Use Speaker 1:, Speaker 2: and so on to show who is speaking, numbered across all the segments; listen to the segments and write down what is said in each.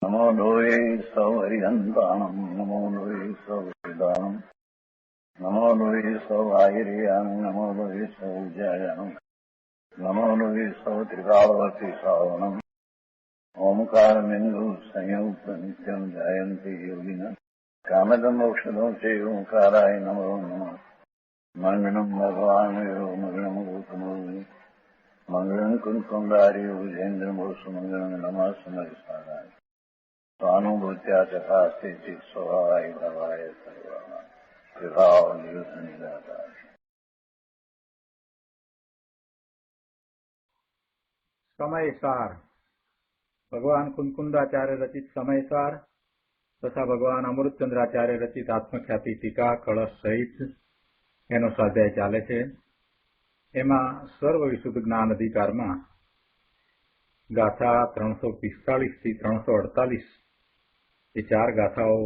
Speaker 1: नमो लोये सौहरिहन्ताणम् नमो लोये सौहृदानम् नमो लोये सौभागिर्यानम् नमो लोये सौज्यायानम् नमो लोये सौत्रिकालवर्ति सावनम् ओंकारमिन्दु संयुक्त नित्यम् जायन्ति योगिनः कामदम् औषधम् च ओंकाराय नमो नमः मङ्गलम् भगवान् मङ्गलम् गौतमो मङ्गलम् कुन्कुण्डार्यो विजेन्द्रमोसुमङ्गलम् नमः समरिसाराय स्वानुभूत्या चकास्ते चित् स्वभावाय भवाय सर्वाः विभाव निदाता।
Speaker 2: समयसार भगवान कुंकुंदाचार्य रचित समयसार तथा भगवान अमृतचंद्राचार्य रचित आत्मख्याति टीका कलश सहित एनो स्वाध्याय चाले छे। एमां सर्व विशुद्ध ज्ञान अधिकार में गाथा 345 થી 348 ये 4 गाथाओं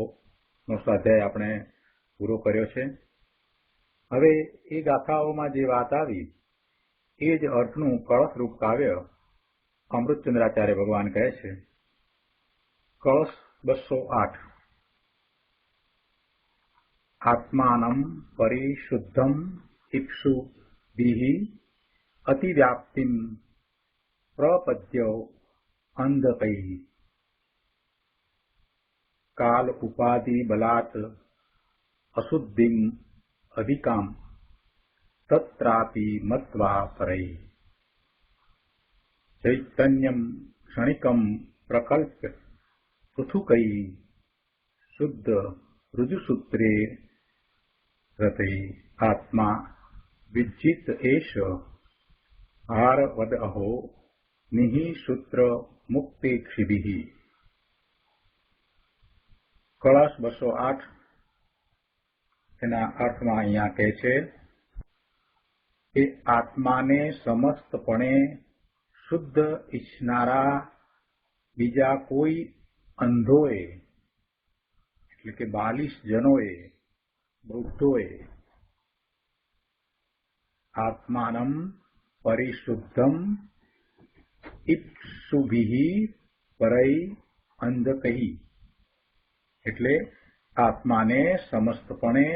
Speaker 2: नो स्वाध्याय आपणे पूरो कर्यो छे। हवे ए गाथाओं में जे वात आवी ए ज अर्थनु कलश रूप काव्य अमृतचंद्राचार्य भगवान कहे छे। कलश 208 आत्मानं परिशुद्धम इप्सु बिहि अतिव्याप्तिम प्रपद्यो अंधकैः काल उपाधि बलात् अशुद्धिम अधिकाम तत्रापि मत्वा परैः चैतन्यम क्षणिकम प्रकल्प्य पृथुकैः शुद्ध ऋजुसूत्रे रते आत्मा विज्जित एष हारवद अहो निहि सूत्र मुक्तेक्षिभिः। कलश 208 एना अर्थ में अहींया कहे छे कि आत्मा ने समस्तपणे शुद्ध इच्छनारा बीजा कोई अंधोए एटले के 42 जनोए वृद्धोए आत्मानं परिशुद्धम इप्सुभिः परई अंधकैः एटले आत्मा ने समस्तपणे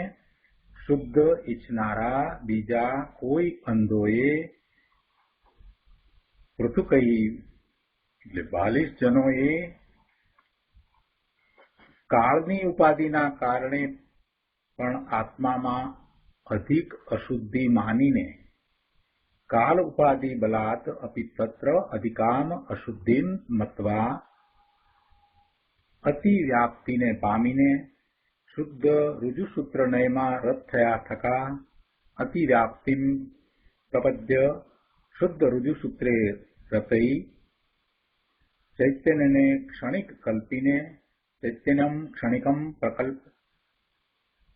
Speaker 2: शुद्ध इच्छनारा बीजा कोई अंधोए पृथुकैः एटले 42 जनोए काळनी उपाधिना कारणे पण आत्मामां अधिक अशुद्धि मानीने काल उपाधि बलात् अपि तत्र अधिकाम अशुद्धिम मत्वा अतिव्याप्ति ने पामीने शुद्ध ऋजुसूत्र नयमा रत थया थका अतिव्याप्तिम प्रपद्य शुद्ध ऋजुसूत्रे रतई चैतन्य ने क्षणिक कल्पीने चैतन्यम क्षणिकम प्रकल्प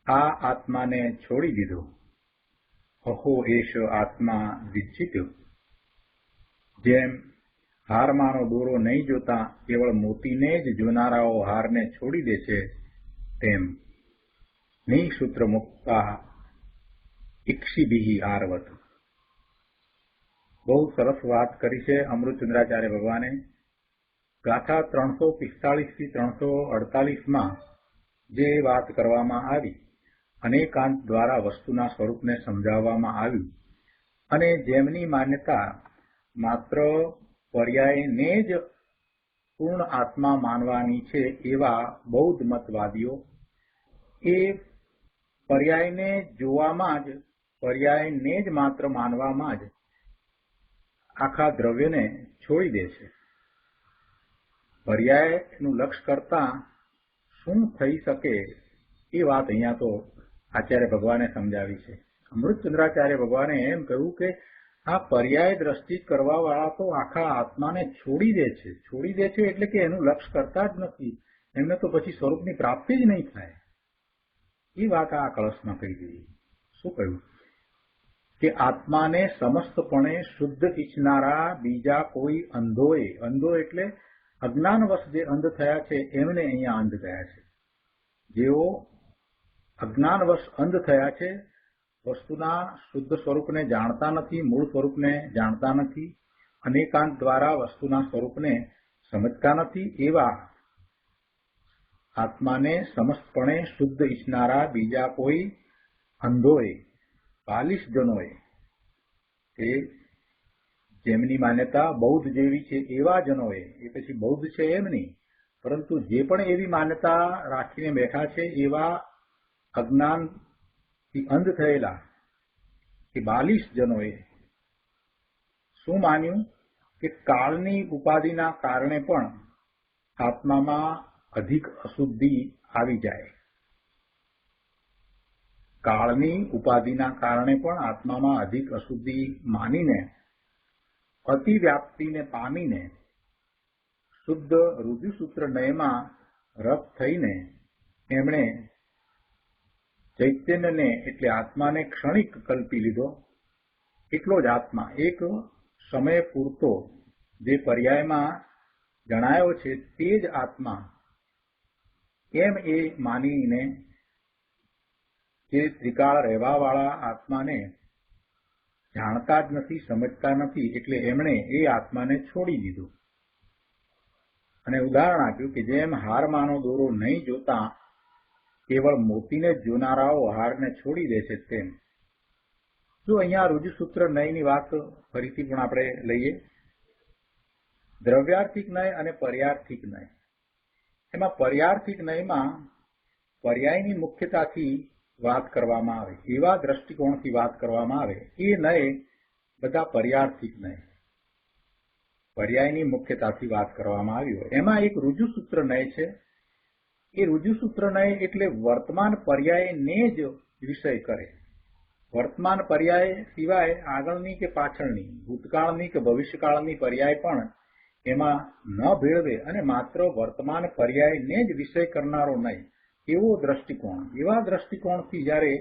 Speaker 2: आ आत्मा ने छोड़ी दीधो अहो एष आत्मा विज्जित जेम हारमानो दोरो नहीं जोता केवल मोतीने ज जोनाराओ हार ने छोड़ी दे छे तेम निसूत्र मुक्ता इक्षिभिः आरवत। बहुत सरस बात करी है अमृतचंद्राचार्य भगवाने। गाथा 345 થી 348 में जे बात करवामां आवी अनेकांत द्वारा वस्तुना स्वरूप ने समजाववामां आव्युं अने जेमनी मान्यता मात्र पर्याय ने ज पूर्ण आत्मा मानवानी छे एवा बौद्ध मतवादीओ ए पर्याय ने जोवामां ज पर्याय ने ज मात्र मानवामां ज आखा द्रव्य ने छोड़ी दे छे। पर्यायनुं लक्ष्य करता शुं थई शके ए वात अहींया तो आचार्य भगवाने समझावी छे। अमृतचंद्राचार्य भगवाने एम कह્યું કે आ पर्याय दृष्टि करवावाळा तो आखा आत्मा ने छोड़ी दे छे एटले के एनुं लक्ष्य करता ज नथी एमने तो पछी स्वरूपनी प्राप्ति ज नहीं थाय। ए वात आ कलशमां कही दीधी। शुं कह्युं के आत्मा ने समस्तपणे शुद्ध इच्छनारा बीजा कोई अंधोए अंधो एटले अज्ञानवश जे अंध थया छे एमने अहींया अंध कह्या छे। जेओ अज्ञानवश अंध थया छे वस्तुना शुद्ध स्वरूप ने जाणता नथी मूळ स्वरूप ने जाणता नथी अनेकांत द्वारा वस्तुना स्वरूप ने समजता नथी एवा આત્માને સમસ્તપણે શુદ્ધ ઈચ્છનારા બીજા કોઈ અંધોએ, બાલિશ જનોએ, એ જેમની માન્યતા બૌદ્ધ જેવી છે એવા જનોએ, એ પછી બૌદ્ધ છે એમ નહીં, પરંતુ જે પણ એવી માન્યતા રાખીને બેઠા છે એવા અજ્ઞાનથી અંધ થયેલા કે બાલિશ જનોએ શું માન્યું કે કાળની ઉપાધિના કારણે પણ આત્મામાં અધિક અશુદ્ધિ આવી જાય. કાળની ઉપાધિના કારણે પણ આત્મામાં અધિક અશુદ્ધિ માનીને અતિવ્યાપ્તિને પામીને શુદ્ધ રુજુસૂત્ર નયમાં રત થઈને એમણે ચૈતન્યને એટલે આત્માને ક્ષણિક કલ્પી લીધો. એટલો જ આત્મા એક સમય પૂરતો જે પર્યાયમાં જણાયો છે તે જ આત્મા એમ એ માનીને જે ત્રિકાળ રહેવાવાળા આત્માને જાણતા જ નથી, સમજતા નથી, એટલે એમણે એ આત્માને છોડી દીધો. અને ઉદાહરણ આપ્યું કે જેમ હારમાંનો દોરો નહીં જોતા કેવળ મોતીને જ જોનારાઓ હારને છોડી દે છે તેમ. જો અહીંયા રુજુસૂત્ર નયની વાત ફરીથી પણ આપણે લઈએ. દ્રવ્યાર્થિક નય અને પર્યાર્થિક નય. એમાં પર્યાર્થિક નયમાં પર્યાયની મુખ્યતાથી વાત કરવામાં આવે, એવા દ્રષ્ટિકોણથી વાત કરવામાં આવે, એ નય બધા પર્યાર્થિક નય, પર્યાયની મુખ્યતાથી વાત કરવામાં આવી હોય. એમાં એક રુજુસૂત્ર નય છે. એ રુજુસૂત્ર નય એટલે વર્તમાન પર્યાયને જ વિષય કરે. વર્તમાન પર્યાય સિવાય આગળની કે પાછળની, ભૂતકાળની કે ભવિષ્યકાળની પર્યાય પણ એમાં ન ભેળવે અને માત્ર વર્તમાન પર્યાયને જ વિષય કરનારો નહીં, એવો દ્રષ્ટિકોણ. એવા દ્રષ્ટિકોણથી જ્યારે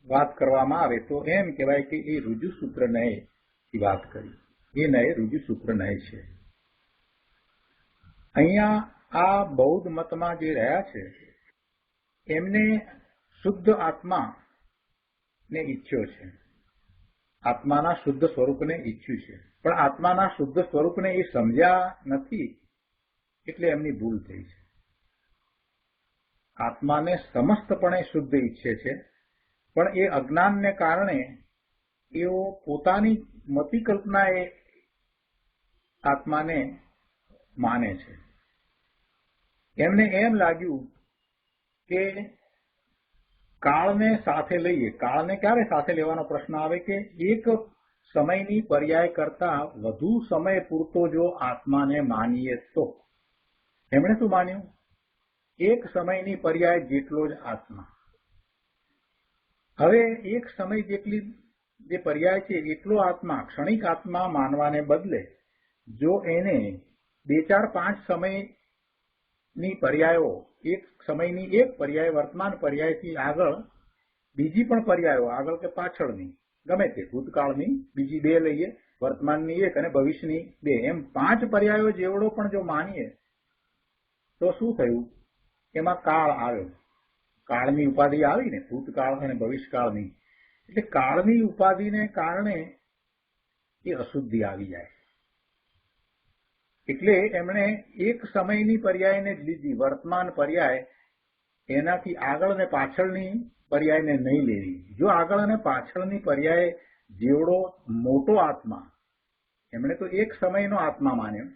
Speaker 2: વાત કરવામાં આવે તો એમ કહેવાય કે એ રુજુસૂત્ર નયથી વાત કરી. એ નય રુજુસૂત્ર નય છે. અહીંયા આ બૌદ્ધ મતમાં જે રહ્યા છે એમને શુદ્ધ આત્મા ને ઈચ્છ્યો છે, આત્માના શુદ્ધ સ્વરૂપને ઈચ્છ્યું છે, પણ આત્માના શુદ્ધ સ્વરૂપને એ સમજ્યા નથી એટલે એમની ભૂલ થઈ છે. આત્માને સમસ્તપણે શુદ્ધ ઈચ્છે છે, પણ એ અજ્ઞાનને કારણે એઓ પોતાની મતિ કલ્પનાએ આત્માને માને છે. એમને એમ લાગ્યું કે કાળને સાથે લઈએ. કાળને ક્યારે સાથે લેવાનો પ્રશ્ન આવે કે એક સમયની પર્યાય કરતા વધુ સમય પૂરતો જો આત્માને માનીએ તો. એમણે શું માન્યું? એક સમયની પર્યાય જેટલો જ આત્મા. હવે એક સમય જેટલી જે પર્યાય છે એટલો આત્મા, ક્ષણિક આત્મા માનવાને બદલે જો એને 2, 4, 5 સમયની પર્યાયો, એક સમયની એક પર્યાય વર્તમાન પર્યાયથી આગળ બીજી પણ પર્યાયો, આગળ કે પાછળની ગમે તે, ભૂતકાળની બીજી 2 લઈએ, વર્તમાનની 1 અને ભવિષ્યની 2, એમ 5 પર્યાયો જેવડો પણ જો માનીએ તો શું થયું? એમાં કાળ આવ્યો. કાળની ઉપાધિ આવી ને, ભૂતકાળ અને ભવિષ્યકાળની. એટલે કાળની ઉપાધિને કારણે એ અશુદ્ધિ આવી જાય. એટલે એમણે એક સમયની પર્યાયને જ લીધી, વર્તમાન પર્યાય. એનાથી આગળ અને પાછળની પર્યાયને નહીં લેવી. જો આગળ અને પાછળની પર્યાય જેવડો મોટો આત્મા, એમણે તો એક સમયનો આત્મા માન્યો,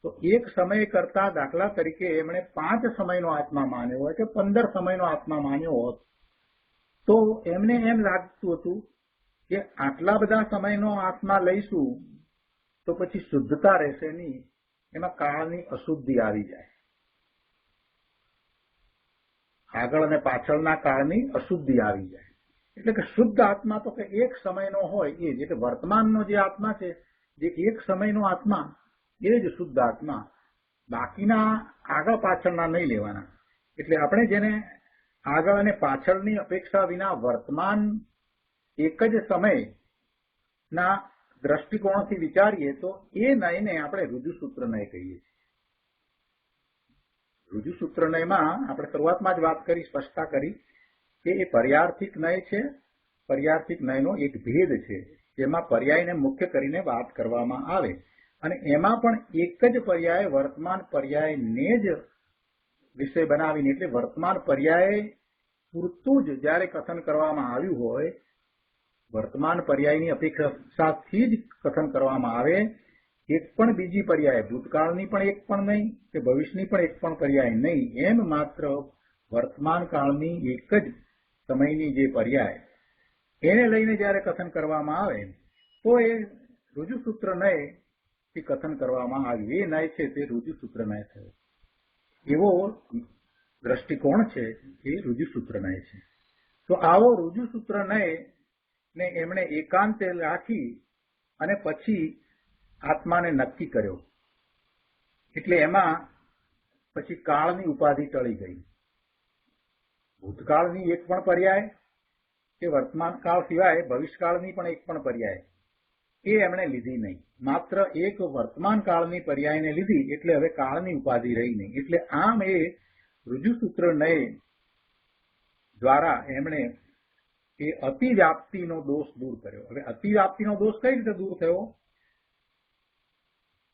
Speaker 2: તો એક સમય કરતા દાખલા તરીકે એમણે 5 સમયનો આત્મા માન્યો હોય કે 15 સમયનો આત્મા માન્યો હોત તો એમને એમ લાગતું હતું કે આટલા બધા સમયનો આત્મા લઈશું તો પછી શુદ્ધતા રહેશે નહીં, એમાં કાળની અશુદ્ધિ આવી જાય. આગળ અને પાછળના કાળની અશુદ્ધિ આવી જાય. એટલે કે શુદ્ધ આત્મા તો કે એક સમયનો હોય એ જ. એટલે વર્તમાનનો જે આત્મા છે, જે એક સમયનો આત્મા, એ જ શુદ્ધ આત્મા. બાકીના આગળ પાછળના નહીં લેવાના. એટલે આપણે જેને આગળ અને પાછળની અપેક્ષા વિના વર્તમાન એક જ સમયના દ્રષ્ટિકોણથી વિચારીએ તો એ નયને આપણે રુજુસૂત્ર નય કહીએ છીએ. રુજુસૂત્ર નયમાં આપણે શરૂઆતમાં જ વાત કરી, સ્પષ્ટતા કરી કે એ પર્યાર્થિક નય છે. પર્યાર્થિક નયનો એક ભેદ છે જેમાં પર્યાયને મુખ્ય કરીને વાત કરવામાં આવે અને એમાં પણ એક જ પર્યાય વર્તમાન પર્યાયને જ વિષય બનાવીને, એટલે વર્તમાન પર્યાય પૂરતું જ જ્યારે કથન કરવામાં આવ્યું હોય, વર્તમાન પર્યાયની અપેક્ષાથી જ કથન કરવામાં આવે, એક પણ બીજી પર્યાય, ભૂતકાળની પણ એક પણ નહીં કે ભવિષ્યની પણ એક પણ પર્યાય નહીં, એમ માત્ર વર્તમાન કાળની એક જ સમયની જે પર્યાય એને લઈને જયારે કથન કરવામાં આવે તો એ ઋજુસૂત્ર નયથી કથન કરવામાં આવ્યું. એ નય છે તે ઋજુસૂત્ર નય થયો. એવો દ્રષ્ટિકોણ છે એ ઋજુસૂત્ર નય છે. તો આવો ઋજુસૂત્ર નય ને એમણે એકાંતે રાખી અને પછી આત્માને નક્કી કર્યો. એટલે એમાં પછી કાળની ઉપાધિ ટળી ગઈ. ભૂતકાળની એક પણ પર્યાય કે વર્તમાન કાળ સિવાય ભવિષ્યકાળની પણ એક પણ પર્યાય એ એમણે લીધી નહીં. માત્ર એક વર્તમાન કાળની પર્યાયને લીધી, એટલે હવે કાળની ઉપાધિ રહી નહીં. એટલે આમ એ ઋજુસૂત્ર નય દ્વારા એમણે એ અતિવ્યાપ્તિનો દોષ દૂર કર્યો. હવે અતિવ્યાપ્તિનો દોષ કઈ રીતે દૂર થયો?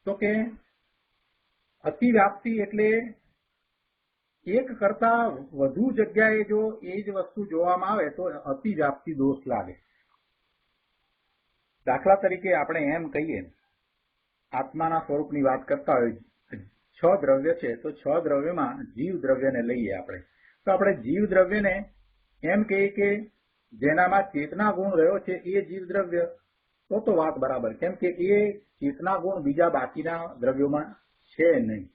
Speaker 2: તો કે અતિવ્યાપ્તિ એટલે એક કરતા વધુ જગ્યાએ જો એ જ વસ્તુ જોવામાં આવે તો અતિવ્યાપ્તિ દોષ લાગે. દાખલા તરીકે આપણે એમ કહીએ, આત્માના સ્વરૂપની વાત કરતા હોય, 6 દ્રવ્ય છે તો 6 દ્રવ્યમાં જીવ દ્રવ્યને લઈએ આપણે, તો આપણે જીવ દ્રવ્યને એમ કહીએ કે જેનામાં ચેતના ગુણ રહ્યો છે એ જીવ દ્રવ્ય, તો વાત બરાબર, કેમ કે એ ચેતના ગુણ બીજા બાકીના દ્રવ્યોમાં છે નહીં,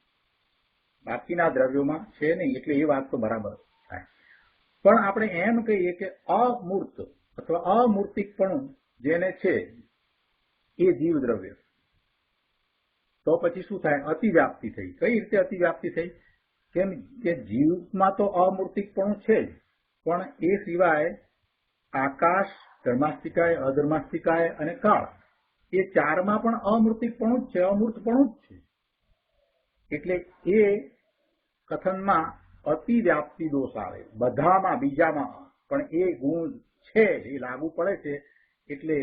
Speaker 2: બાકીના દ્રવ્યોમાં છે નહીં, એટલે એ વાત તો બરાબર થાય. પણ આપણે એમ કહીએ કે અમૂર્ત અથવા અમૂર્તિકપણું જેને છે એ જીવ દ્રવ્ય, તો પછી શું થાય? અતિવ્યાપ્તિ થઈ. કઈ રીતે અતિવ્યાપ્તિ થઈ? કેમ કે જીવમાં તો અમૂર્તિકપણું છે જ, પણ એ સિવાય આકાશ, ધર્માસ્તિકાય, અધર્માસ્તિકાય અને કાળ, એ ચારમાં પણ અમૂર્તિકપણું જ છે, અમૂર્તપણું જ છે. એટલે એ કથનમાં અતિવ્યાપ્તિ દોષ આવે. બધામાં બીજામાં પણ એ ગુણ છે, એ લાગુ પડે છે, એટલે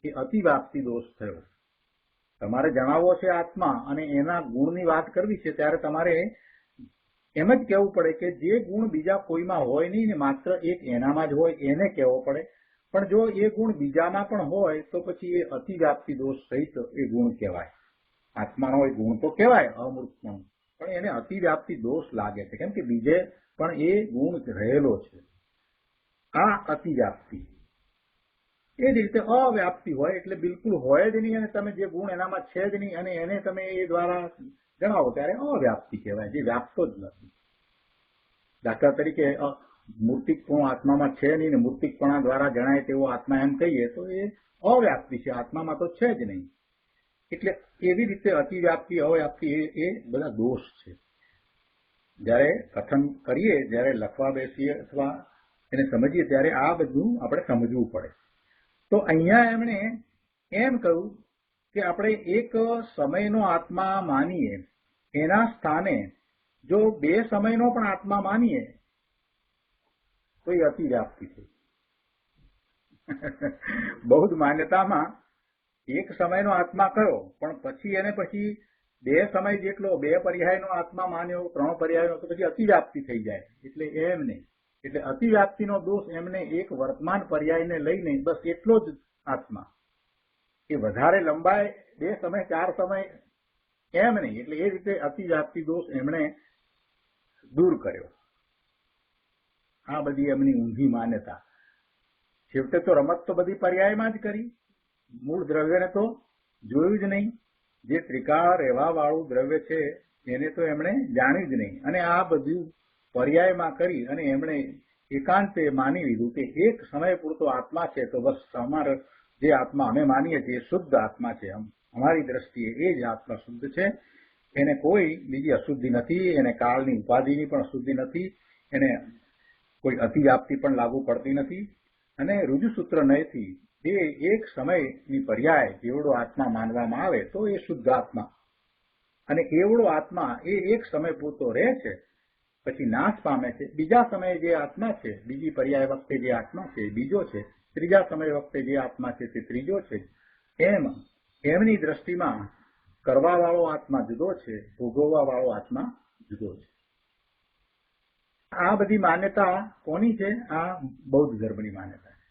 Speaker 2: એ અતિવ્યાપ્તિ દોષ થયો. તમારે જણાવવો છે આત્મા અને એના ગુણની વાત કરવી છે, ત્યારે તમારે એમ જ કહેવું પડે કે જે ગુણ બીજા કોઈમાં હોય નહીં ને માત્ર એક એનામાં જ હોય એને કહેવો પડે. પણ જો એ ગુણ બીજામાં પણ હોય તો પછી એ અતિવ્યાપ્તિ દોષ સહિત એ ગુણ કહેવાય. આત્માનો એ ગુણ તો કહેવાય અમૃતનો, પણ એને અતિવ્યાપ્તિ દોષ લાગે છે, કેમ કે બીજે પણ એ ગુણ રહેલો છે. આ અતિવ્યાપ્તિ. એ જ રીતે અવ્યાપ્તિ હોય એટલે બિલકુલ હોય જ નહીં અને તમે જે ગુણ એનામાં છે જ નહીં અને એને તમે એ દ્વારા જણાવો ત્યારે અવ્યાપ્તિ કહેવાય, જે વ્યાપતો જ નથી. દાખલા તરીકે મૂર્તિકપણું આત્મામાં છે નહીં ને મૂર્તિકપણા દ્વારા જણાય તેવો આત્મા એમ કહીએ તો એ અવ્યાપ્તિ છે, આત્મામાં તો છે જ નહીં. એટલે એવી રીતે અતિવ્યાપ્તિ, અવ્યાપ્તિ એ બધા દોષ છે. જ્યારે કથન કરીએ, જ્યારે લખવા બેસીએ અથવા એને સમજીએ ત્યારે આ બધું આપણે સમજવું પડે. તો અહીંયા એમણે એમ કહ્યું કે આપણે એક સમયનો આત્મા માનીએ, એના સ્થાને જો 2 સમયનો પણ આત્મા માનીએ તો એ અતિવ્યાપ્તિ છે. બૌદ્ધ માન્યતામાં એક સમયનો આત્મા કયો, પણ પછી એને પછી 2 સમય જેટલો, 2 પર્યાયનો આત્મા માન્યો, 3 પર્યાયનો, તો પછી અતિવ્યાપ્તિ થઈ જાય. એટલે એમ નહીં. એટલે અતિવ્યાપ્તિનો દોષ એમને એક વર્તમાન પર્યાયને લઈને બસ એટલો જ આત્મા, એ વધારે લંબાય 2 સમય 4 સમય એમ નહીં. એટલે એ રીતે અતિવ્યાપ્તિ દોષ એમણે દૂર કર્યો. આ બધી એમની ઊંધી માન્યતા. છેવટે તો રમત તો બધી પર્યાયમાં જ કરી, મૂળ દ્રવ્યને તો જોયું જ નહીં. જે ત્રિકાળ રહેવા વાળું દ્રવ્ય છે એને તો એમણે જાણ્યું જ નહીં, અને આ બધું પર્યાયમાં કરી અને એમણે એકાંતે માની લીધું કે એક સમય પૂરતો આત્મા છે, તો બસ અમારો જે આત્મા અમે માનીએ છીએ શુદ્ધ આત્મા છે, અમારી દ્રષ્ટિએ એ જ આત્મા શુદ્ધ છે, એને કોઈ બીજી અશુદ્ધિ નથી, એને કાળની ઉપાધિની પણ અશુદ્ધિ નથી, એને કોઈ અતિવ્યાપ્તિ પણ લાગુ પડતી નથી. અને ઋજુસૂત્ર નયથી એ એક સમયની પર્યાય એવડો આત્મા માનવામાં આવે તો એ શુદ્ધ આત્મા, અને એવડો આત્મા એ એક સમય પૂરતો રહે છે, પછી નાશ પામે છે. બીજા સમયે જે આત્મા છે, બીજી પર્યાય વખતે જે આત્મા છે બીજો છે, ત્રીજા સમય વખતે જે આત્મા છે તે ત્રીજો છે. એમ એમની દ્રષ્ટિમાં કરવા વાળો આત્મા જુદો છે, ભોગવવા વાળો આત્મા જુદો છે. આ બધી માન્યતા કોની છે? આ બૌદ્ધ ધર્મની માન્યતા છે.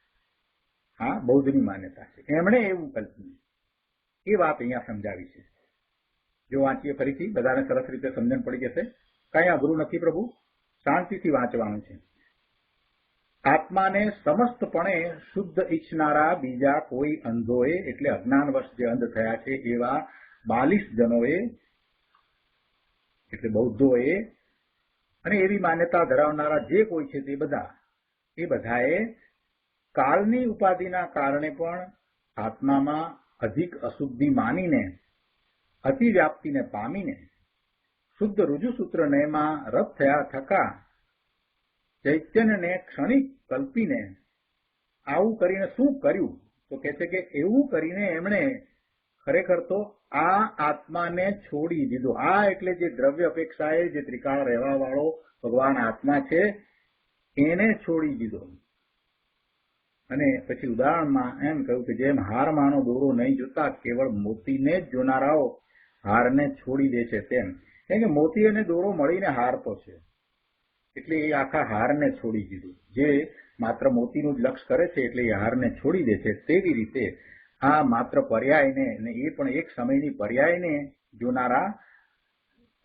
Speaker 2: આ બૌદ્ધની માન્યતા છે. એમણે એવું કલ્પ્યું. એ વાત અહીંયા સમજાવી છે. જો વાંચીએ ફરીથી બધાને સરસ રીતે સમજણ પડી જશે. કઈ અઘરું નથી પ્રભુ, શાંતિથી વાંચવાનું છે. આત્માને સમસ્તપણે શુદ્ધ ઈચ્છનારા બીજા કોઈ અંધોએ, એટલે અજ્ઞાનવશ જે અંધ થયા છે એવા 42 જનોએ, એટલે બૌદ્ધોએ, અને એવી માન્યતા ધરાવનારા જે કોઈ છે તે બધા, એ બધાએ કાળની ઉપાધિના કારણે પણ આત્મામાં અધિક અશુદ્ધિ માનીને, અતિવ્યાપ્તિને પામીને, શુદ્ધ રુજુસૂત્ર નયમાં રત થયા થકા ચૈતન્યને ક્ષણિક કલ્પીને આવું કરીને શું કર્યું? તો કહે છે કે એવું કરીને એમણે ખરેખર તો આ આત્માને છોડી દીધો. આ એટલે જે દ્રવ્ય અપેક્ષાએ જે ત્રિકાળ રહેવા વાળો ભગવાન આત્મા છે એને છોડી દીધો. અને પછી ઉદાહરણમાં એમ કહ્યું કે જેમ હારમાંનો દોરો નહીં જોતા કેવળ મોતીને જ જોનારાઓ હારને છોડી દે છે તેમ. કેમ કે મોતી અને દોરો મળીને હાર તો છે, એટલે એ આખા હારને છોડી દીધું. જે માત્ર મોતીનું જ લક્ષ કરે છે એટલે એ હારને છોડી દે છે. તેવી રીતે આ માત્ર પર્યાયને, અને એ પણ એક સમયની પર્યાયને જોનારા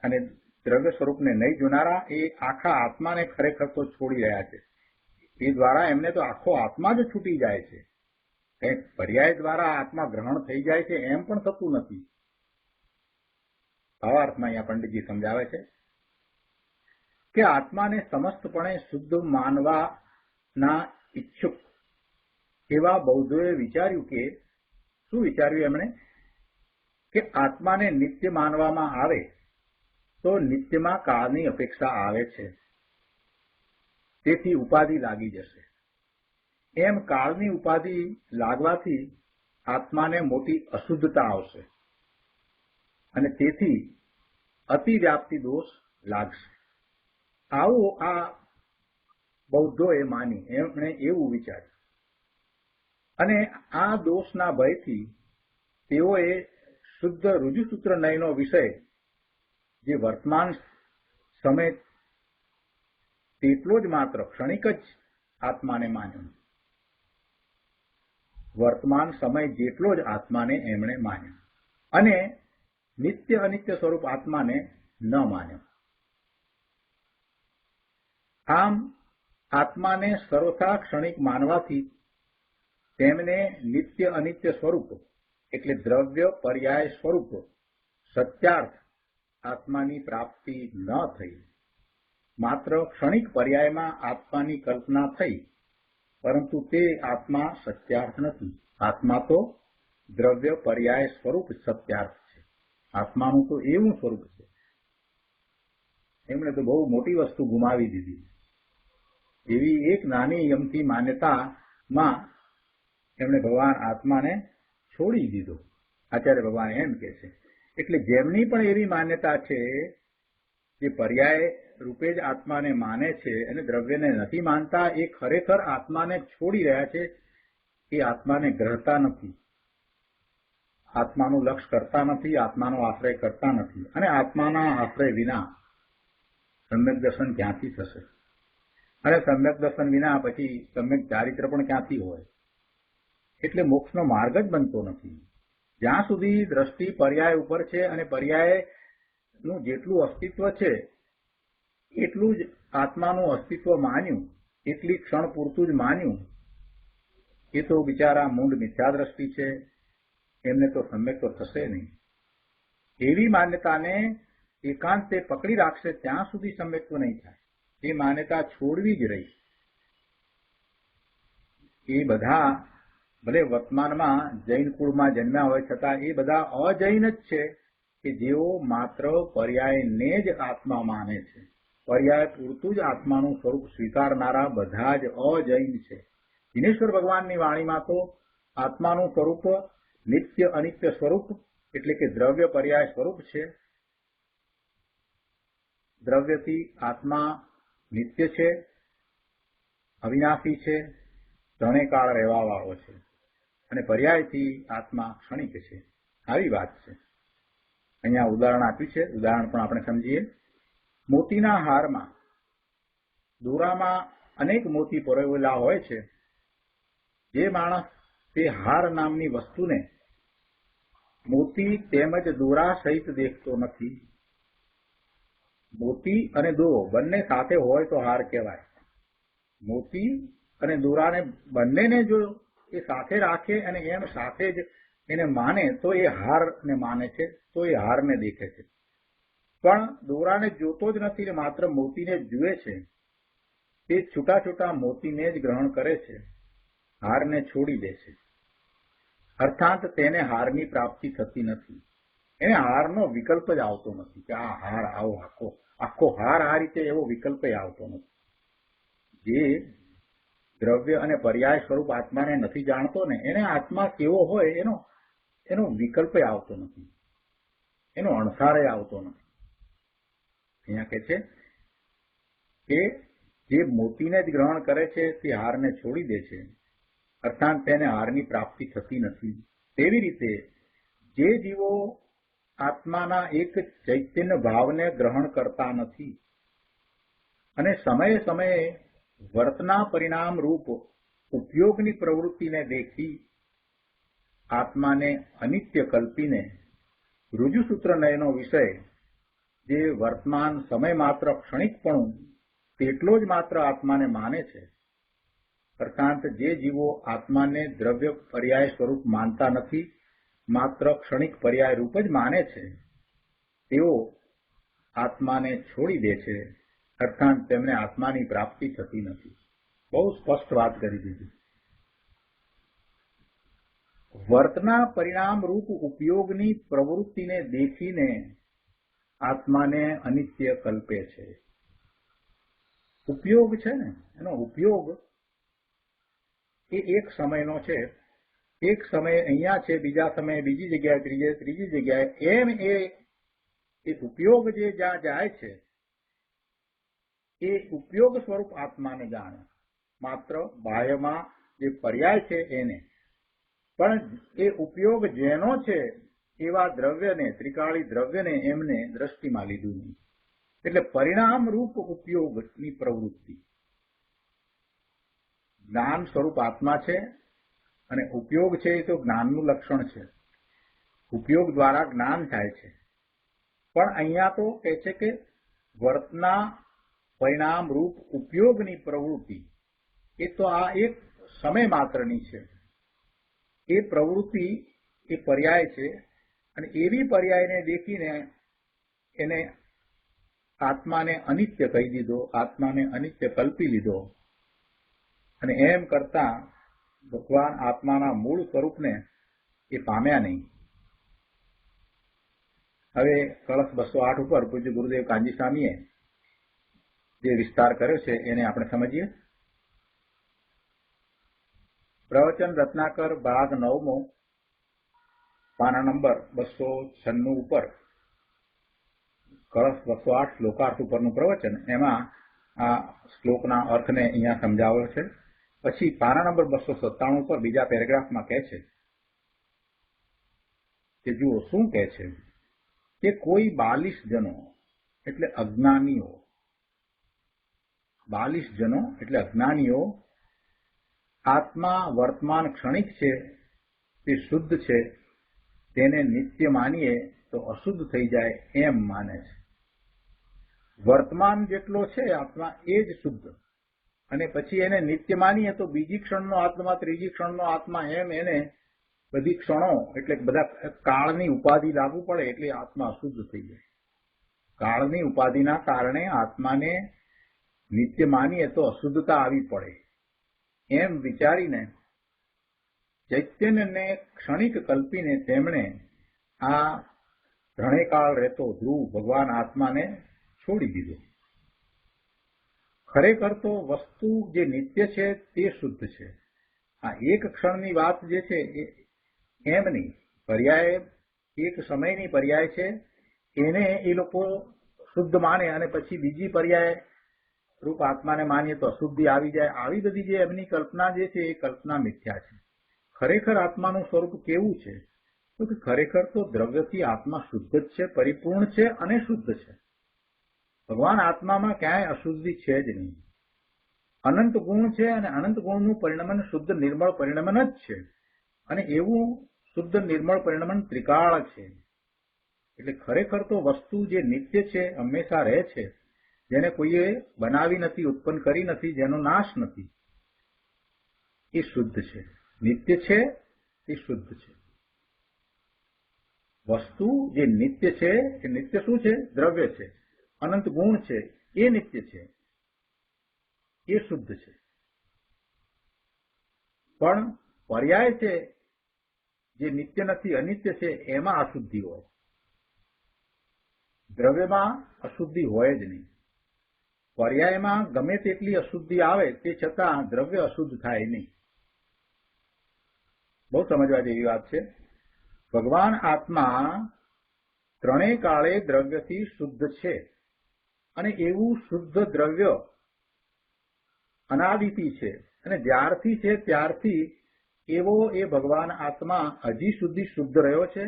Speaker 2: અને દ્રવ્ય સ્વરૂપને નહીં જોનારા એ આખા આત્માને ખરેખર તો છોડી રહ્યા છે. એ દ્વારા એમને તો આખો આત્મા જ છૂટી જાય છે. કંઈક પર્યાય દ્વારા આત્મા ગ્રહણ થઈ જાય છે એમ પણ થતું નથી. ભાવાર્થમાં અહીંયા પંડિતજી સમજાવે છે કે આત્માને સમસ્તપણે શુદ્ધ માનવાના ઈચ્છુક એવા બૌદ્ધોએ વિચાર્યું કે, શું વિચાર્યું એમણે? કે આત્માને નિત્ય માનવામાં આવે તો નિત્યમાં કાળની અપેક્ષા આવે છે, તેથી ઉપાધિ લાગી જશે. એમ કાળની ઉપાધિ લાગવાથી આત્માને મોટી અશુદ્ધતા આવશે અને તેથી અતિવ્યાપ્તિ દોષ લાગશે. આવું આ બૌદ્ધોએ માની, એમણે એવું વિચાર્યું. અને આ દોષના ભયથી તેઓએ શુદ્ધ રુજુસૂત્ર નયનો વિષય જે વર્તમાન સમય તેટલો જ માત્ર ક્ષણિક જ આત્માને માન્યો. વર્તમાન સમય જેટલો જ આત્માને એમણે માન્યો અને નિત્ય અનિત્ય સ્વરૂપ આત્માને ન માન્યો. આમ આત્માને સર્વથા ક્ષણિક માનવાથી તેમને નિત્ય અનિત્ય સ્વરૂપ એટલે દ્રવ્ય પર્યાય સ્વરૂપ સત્યાર્થ આત્માની પ્રાપ્તિ ન થઈ. માત્ર ક્ષણિક પર્યાયમાં આત્માની કલ્પના થઈ, પરંતુ તે આત્મા સત્યાર્થ નથી. આત્મા તો દ્રવ્ય પર્યાય સ્વરૂપ સત્યાર્થ છે. આત્માનું તો એવું સ્વરૂપ છે. એમણે તો બહુ મોટી વસ્તુ ગુમાવી દીધી. એવી એક નાની યમથી માન્યતામાં એમણે ભગવાન આત્માને છોડી દીધો. આચાર્ય ભગવાન એમ કહે છે. એટલે જેમની પણ એવી માન્યતા છે જે પર્યાય રૂપે જ આત્માને માને છે અને દ્રવ્યને નથી માનતા, એ ખરેખર આત્માને છોડી રહ્યા છે. એ આત્માને ગ્રહતા નથી, આત્માનું લક્ષ કરતા નથી, આત્માનો આશ્રય કરતા નથી. અને આત્માના આશ્રય વિના સમ્યક દર્શન ક્યાંથી થશે? અને સમ્યક દર્શન વિના પછી સમ્યક ચારિત્ર પણ ક્યાંથી હોય? એટલે મોક્ષનો માર્ગ જ બનતો નથી. જ્યાં સુધી દ્રષ્ટિ પર્યાય ઉપર છે અને પર્યાયનું જેટલું અસ્તિત્વ છે એટલું જ આત્માનું અસ્તિત્વ માન્યું, એટલી ક્ષણ પૂરતું જ માન્યું, એ તો બિચારા મૂંડ મિથ્યા દ્રષ્ટિ છે. એમને તો સમ્યક તો થશે નહીં. એવી માન્યતાને એકાંતે પકડી રાખશે ત્યાં સુધી સમ્યક તો નહીં થાય. એ માન્યતા છોડવી જ રહી. એ બધા ભલે વર્તમાનમાં જૈન કુળમાં જન્મ્યા હોય છતાં એ બધા અજૈન જ છે કે જેઓ માત્ર પર્યાયને જ આત્મા માને છે. પર્યાય પૂરતું જ આત્માનું સ્વરૂપ સ્વીકારનારા બધા જ અજૈન છે. દિનેશ્વર ભગવાનની વાણીમાં તો આત્માનું સ્વરૂપ નિત્ય અનિત્ય સ્વરૂપ એટલે કે દ્રવ્ય પર્યાય સ્વરૂપ છે. દ્રવ્યથી આત્મા નિત્ય છે, અવિનાશી છે, ત્રણેય કાળ રહેવા વાળો છે, અને પર્યાયથી આત્મા ક્ષણિક છે. આવી વાત છે. અહીંયા ઉદાહરણ આપ્યું છે. ઉદાહરણ પણ આપણે સમજીએ. મોતીના હારમાં દોરામાં અનેક મોતી પરોવેલા હોય છે. જે માણસ તે હાર નામની વસ્તુને મોતી તેમજ દોરા સહિત દેખતો નથી. મોતી અને દોરો બંને સાથે હોય તો હાર કહેવાય. મોતી અને દોરાને બંનેને જો એ સાથે રાખે અને એમ સાથે જ એને માને તો એ હારને માને છે, તો એ હારને દેખે છે. પણ દોરાને જોતો જ નથી ને માત્ર મોતીને જ જુએ છે. તે છૂટા છૂટા મોતીને જ ગ્રહણ કરે છે, હારને છોડી દે છે. અર્થાત તેને હારની પ્રાપ્તિ થતી નથી. એને હારનો વિકલ્પ જ આવતો નથી કે આ હાર આવો આખો હાર આ રીતે એવો વિકલ્પ આવતો નથી. જે દ્રવ્ય અને પર્યાય સ્વરૂપ આત્માને નથી જાણતો ને એને આત્મા કેવો હોય એનો વિકલ્પ આવતો નથી, એનો અણસાર આવતો નથી. અહીંયા કહે છે કે જે મોતીને જ ગ્રહણ કરે છે તે હારને છોડી દે છે, અર્થાત તેને હારની પ્રાપ્તિ થતી નથી. તેવી રીતે જે જીવો આત્માના એક ચૈતન્ય ભાવને ગ્રહણ કરતા નથી અને સમયે સમયે વર્તના પરિણામ રૂપ ઉપયોગની પ્રવૃત્તિને દેખી આત્માને અનિત્ય કલ્પીને ઋજુસૂત્ર નયનો વિષય જે વર્તમાન સમય માત્ર ક્ષણિકપણું તેટલો જ માત્ર આત્માને માને છે, અર્થાત જે જીવો આત્માને દ્રવ્ય પર્યાય સ્વરૂપ માનતા નથી, માત્ર ક્ષણિક પર્યાય રૂપ જ માને છે, તેઓ આત્માને છોડી દે છે, અર્થાત તેમને આત્માની પ્રાપ્તિ થતી નથી. બહુ સ્પષ્ટ વાત કરી દીધી. વર્તના પરિણામ રૂપ ઉપયોગની પ્રવૃત્તિને દેખીને આત્માને અનિત્ય કલ્પે છે. ઉપયોગ છે ને, એનો ઉપયોગ એ એક સમયનો છે. એક સમયે અહીંયા છે, બીજા સમયે બીજી જગ્યાએ, ત્રીજી જગ્યાએ, એમ એ ઉપયોગ જે જ્યાં જાય છે એ ઉપયોગ સ્વરૂપ આત્માને જાણે, માત્ર બાહ્યમાં જે પર્યાય છે એને. પણ એ ઉપયોગ જેનો છે એવા દ્રવ્યને, ત્રિકાળી દ્રવ્યને એમને દ્રષ્ટિમાં લીધું નહીં. એટલે પરિણામ રૂપ ઉપયોગની પ્રવૃત્તિ. જ્ઞાન સ્વરૂપ આત્મા છે અને ઉપયોગ છે એ તો જ્ઞાનનું લક્ષણ છે. ઉપયોગ દ્વારા જ્ઞાન થાય છે. પણ અહીંયા તો કહે છે કે વર્તના પરિણામ રૂપ ઉપયોગની પ્રવૃત્તિ એ તો આ એક સમય માત્રની છે. એ પ્રવૃત્તિ એ પર્યાય છે અને એવી પર્યાયને દેખીને એને આત્માને અનિત્ય કહી દીધો, આત્માને અનિત્ય કલ્પી લીધો અને એમ કરતા ભગવાન આત્માના મૂળ સ્વરૂપને એ પામ્યા નહીં. હવે કળશ 208 ઉપર પૂજ્ય ગુરુદેવ કાનજી સ્વામીએ જે વિસ્તાર કર્યો છે એને આપણે સમજીએ. પ્રવચન રત્નાકર ભાગ 9મો, પાના નંબર 296 ઉપર કળશ 208 શ્લોકાર્થ ઉપરનું પ્રવચન. એમાં આ શ્લોકના અર્થને અહીંયા સમજાવ્યો છે. પછી પાના નંબર 297 ઉપર બીજા પેરેગ્રાફમાં કહે છે કે જુઓ શું કહે છે કે કોઈ 42 જનો એટલે અજ્ઞાનીઓ, 42 જનો એટલે અજ્ઞાનીઓ આત્મા વર્તમાન ક્ષણિક છે, તે શુદ્ધ છે, તેને નિત્ય માનીએ તો અશુદ્ધ થઈ જાય એમ માને છે. વર્તમાન જેટલો છે આત્મા એ જ શુદ્ધ, અને પછી એને નિત્ય માનીએ તો બીજી ક્ષણનો આત્મા, ત્રીજી ક્ષણનો આત્મા, એમ એને બધી ક્ષણો એટલે બધા કાળની ઉપાધિ લાગુ પડે એટલે આત્મા અશુદ્ધ થઈ જાય. કાળની ઉપાધિના કારણે આત્માને નિત્ય માનીએ તો અશુદ્ધતા આવી પડે એમ વિચારીને ચૈતન્યને ક્ષણિક કલ્પીને તેમણે આ ધણેકાળ રહેતો ધ્રુવ ભગવાન આત્માને છોડી દીધો. ખરેખર તો વસ્તુ જે નિત્ય છે તે શુદ્ધ છે. આ એક ક્ષણની વાત જે છે એમ નહીં, પર્યાય એક સમયની પર્યાય છે એને એ લોકો શુદ્ધ માને અને પછી બીજી પર્યાય રૂપ આત્માને માનીએ તો અશુદ્ધિ આવી જાય. આવી બધી જે એમની કલ્પના જે છે એ કલ્પના મિથ્યા છે. ખરેખર આત્માનું સ્વરૂપ કેવું છે તો કે ખરેખર તો દ્રવ્યથી આત્મા શુદ્ધ જ છે, પરિપૂર્ણ છે અને શુદ્ધ છે. ભગવાન આત્મામાં ક્યાંય અશુદ્ધિ છે જ નહીં. અનંત ગુણ છે અને અનંત ગુણનું પરિણમન શુદ્ધ નિર્મળ પરિણમન જ છે. અને એવું શુદ્ધ નિર્મળ પરિણમન ત્રિકાળ છે. એટલે ખરેખર તો વસ્તુ જે નિત્ય છે, હંમેશા રહે છે, જેને કોઈએ બનાવી નથી, ઉત્પન્ન કરી નથી, જેનો નાશ નથી, એ શુદ્ધ છે. નિત્ય છે એ શુદ્ધ છે. વસ્તુ જે નિત્ય છે એ નિત્ય શું છે? દ્રવ્ય છે. અનંત ગુણ છે એ નિત્ય છે, એ શુદ્ધ છે. પણ પર્યાય છે જે નિત્ય નથી, અનિત્ય છે, એમાં અશુદ્ધિ હોય. દ્રવ્યમાં અશુદ્ધિ હોય જ નહીં. પર્યાયમાં ગમે તેટલી અશુદ્ધિ આવે તે છતાં દ્રવ્ય અશુદ્ધ થાય નહીં. બહુ સમજવા જેવી વાત છે. ભગવાન આત્મા ત્રણેય કાળે દ્રવ્યથી શુદ્ધ છે અને એવું શુદ્ધ દ્રવ્ય અનાદિથી છે અને જ્યારથી છે ત્યારથી એવો એ ભગવાન આત્મા હજી સુધી શુદ્ધ રહ્યો છે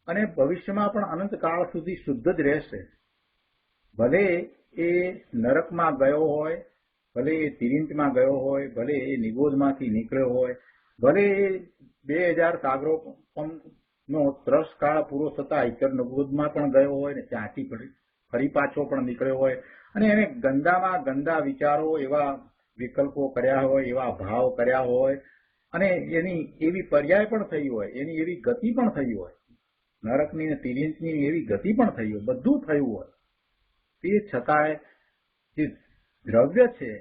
Speaker 2: અને ભવિષ્યમાં પણ અનંત કાળ સુધી શુદ્ધ જ રહેશે. ભલે એ નરકમાં ગયો હોય, ભલે એ તિરિંતમાં ગયો હોય, ભલે એ નિગોદમાંથી નીકળ્યો હોય, ભલે એ 2000 સાગરોનો ત્રસકાળ પૂરો થતા ઈતર નિગોદમાં પણ ગયો હોય ને ત્યાંથી ફરી પાછો પણ નીકળ્યો હોય અને એને ગંદામાં ગંદા વિચારો, એવા વિકલ્પો કર્યા હોય, એવા ભાવ કર્યા હોય અને એની એવી પર્યાય પણ થઈ હોય, એની એવી ગતિ પણ થઈ હોય, નરકની ને તિરિંતની એવી ગતિ પણ થઈ હોય, બધું થયું હોય, તે છતાંય જે દ્રવ્ય છે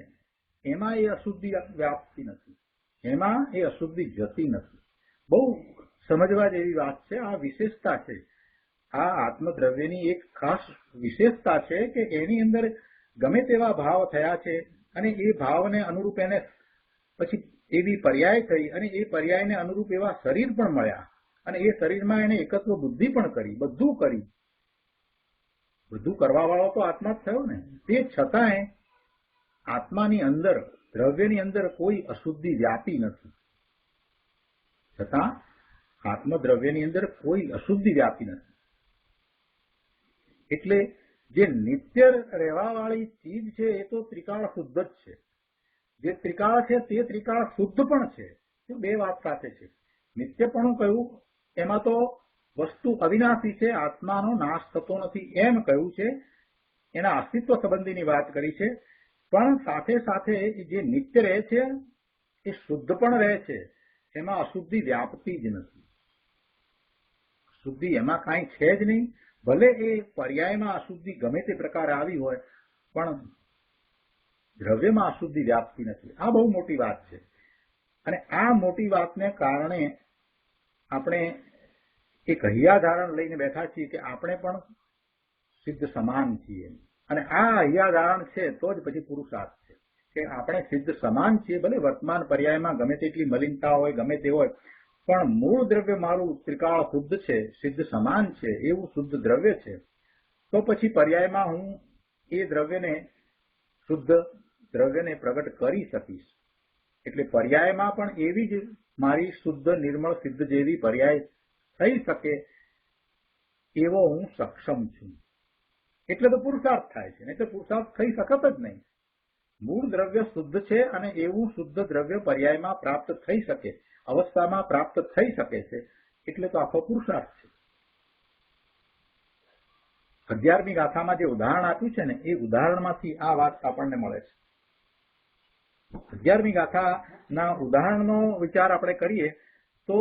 Speaker 2: એમાં એ અશુદ્ધિ વ્યાપતી નથી, એમાં એ અશુદ્ધિ જતી નથી. બહુ સમજવા જેવી વાત છે. આ વિશેષતા છે. આ આત્મદ્રવ્યની એક ખાસ વિશેષતા છે કે એની અંદર ગમે તેવા ભાવ થયા છે અને એ ભાવને અનુરૂપ એને પછી એવી પર્યાય થઈ અને એ પર્યાયને અનુરૂપ એવા શરીર પણ મળ્યા અને એ શરીરમાં એને એકત્વ બુદ્ધિ પણ કરી, બધું કરી. બધું કરવા વાળો તો આત્મા જ થયો ને. તે છતાંય આત્માની અંદર, દ્રવ્યની અંદર કોઈ અશુદ્ધિ વ્યાપી નથી. છતાં આત્મદ્રવ્યની અંદર કોઈ અશુદ્ધિ વ્યાપી નથી. એટલે જે નિત્ય રહેવા વાળી ચીજ છે એ તો ત્રિકાળ શુદ્ધ જ છે. જે ત્રિકાળ છે તે ત્રિકાળ શુદ્ધ પણ છે. બે વાત સાથે છે. નિત્યપણું કહ્યું એમાં તો વસ્તુ અવિનાશી છે, આત્માનો નાશ થતો નથી એમ કહ્યું છે, એના અસ્તિત્વ સંબંધીની વાત કરી છે. પણ સાથે સાથે જે નિત્ય રહે છે એ શુદ્ધ પણ રહે છે, એમાં અશુદ્ધિ વ્યાપતી જ નથી. શુદ્ધિ એમાં કાંઈ છે જ નહીં. ભલે એ પર્યાયમાં અશુદ્ધિ ગમે તે પ્રકારે આવી હોય પણ દ્રવ્યમાં અશુદ્ધિ વ્યાપતી નથી. આ બહુ મોટી વાત છે. અને આ મોટી વાતને કારણે આપણે એક હૈયાધારણ લઈને બેઠા છીએ કે આપણે પણ સિદ્ધ સમાન છીએ. અને આ હૈયાધારણ છે તો જ પછી પુરુષાર્થ છે કે આપણે સિદ્ધ સમાન છીએ. ભલે વર્તમાન પર્યાયમાં ગમે તેટલી મલિનતા હોય, ગમે તે હોય, પણ મૂળ દ્રવ્ય મારું ત્રિકાળ શુદ્ધ છે, સિદ્ધ સમાન છે, એવું શુદ્ધ દ્રવ્ય છે. તો પછી પર્યાયમાં હું એ દ્રવ્યને, શુદ્ધ દ્રવ્યને પ્રગટ કરી શકીશ. એટલે પર્યાયમાં પણ એવી જ મારી શુદ્ધ નિર્મળ સિદ્ધ જેવી પર્યાય થઈ શકે એવો હું સક્ષમ છું. એટલે તો પુરુષાર્થ થાય છે. એટલે પુરુષાર્થ થઈ શકત જ નહીં. મૂળ દ્રવ્ય શુદ્ધ છે અને એવું શુદ્ધ દ્રવ્ય પર્યાયમાં પ્રાપ્ત થઈ શકે, અવસ્થામાં પ્રાપ્ત થઈ શકે છે. એટલે તો આખો પુરુષાર્થ છે. 11મી ગાથામાં જે ઉદાહરણ આપ્યું છે ને એ ઉદાહરણમાંથી આ વાત આપણને મળે છે. 11મી ગાથાના ઉદાહરણનો વિચાર આપણે કરીએ તો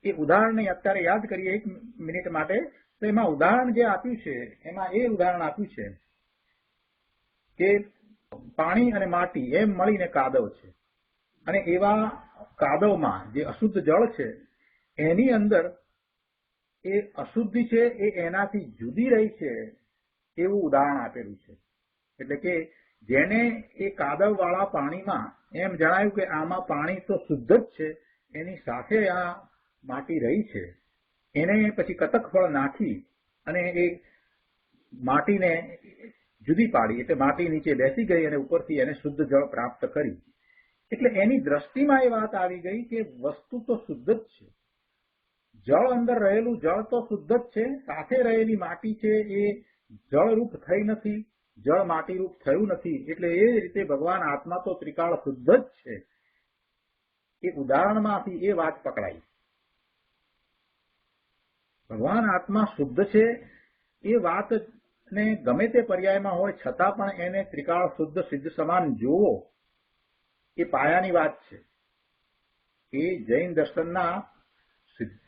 Speaker 2: એ ઉદાહરણને અત્યારે યાદ કરીએ 1 મિનિટ માટે. તો એમાં ઉદાહરણ જે આપ્યું છે એમાં એ ઉદાહરણ આપ્યું છે કે પાણી અને માટી એમ મળીને કાદવ છે અને એવા કાદવમાં જે અશુદ્ધ જળ છે એની અંદર એ અશુદ્ધિ છે એ એનાથી જુદી રહી છે એવું ઉદાહરણ આપેલું છે. એટલે કે જેને એ કાદવ વાળા પાણીમાં એમ જણાયું કે આમાં પાણી તો શુદ્ધ જ છે, એની સાથે આ માટી રહી છે, એને પછી કતક ફળ નાખી અને એ માટીને જુદી પાડી. એટલે માટી નીચે બેસી ગઈ અને ઉપરથી એને શુદ્ધ જળ પ્રાપ્ત કરી. એટલે એની દ્રષ્ટિમાં એ વાત આવી ગઈ કે વસ્તુ તો શુદ્ધ જ છે, જળ અંદર રહેલું જળ તો શુદ્ધ જ છે, સાથે રહેલી માટી છે એ જળરૂપ થઈ નથી, જળ માટીરૂપ થયું નથી. એટલે એ રીતે ભગવાન આત્મા તો ત્રિકાળ શુદ્ધ જ છે. એ ઉદાહરણમાંથી એ વાત પકડાઈ. ભગવાન આત્મા શુદ્ધ છે એ વાતને ગમે તે પર્યાયમાં હોય છતાં પણ એને ત્રિકાળ શુદ્ધ સિદ્ધ સમાન જોવો એ પાયાની વાત છે. એ જૈન દર્શનના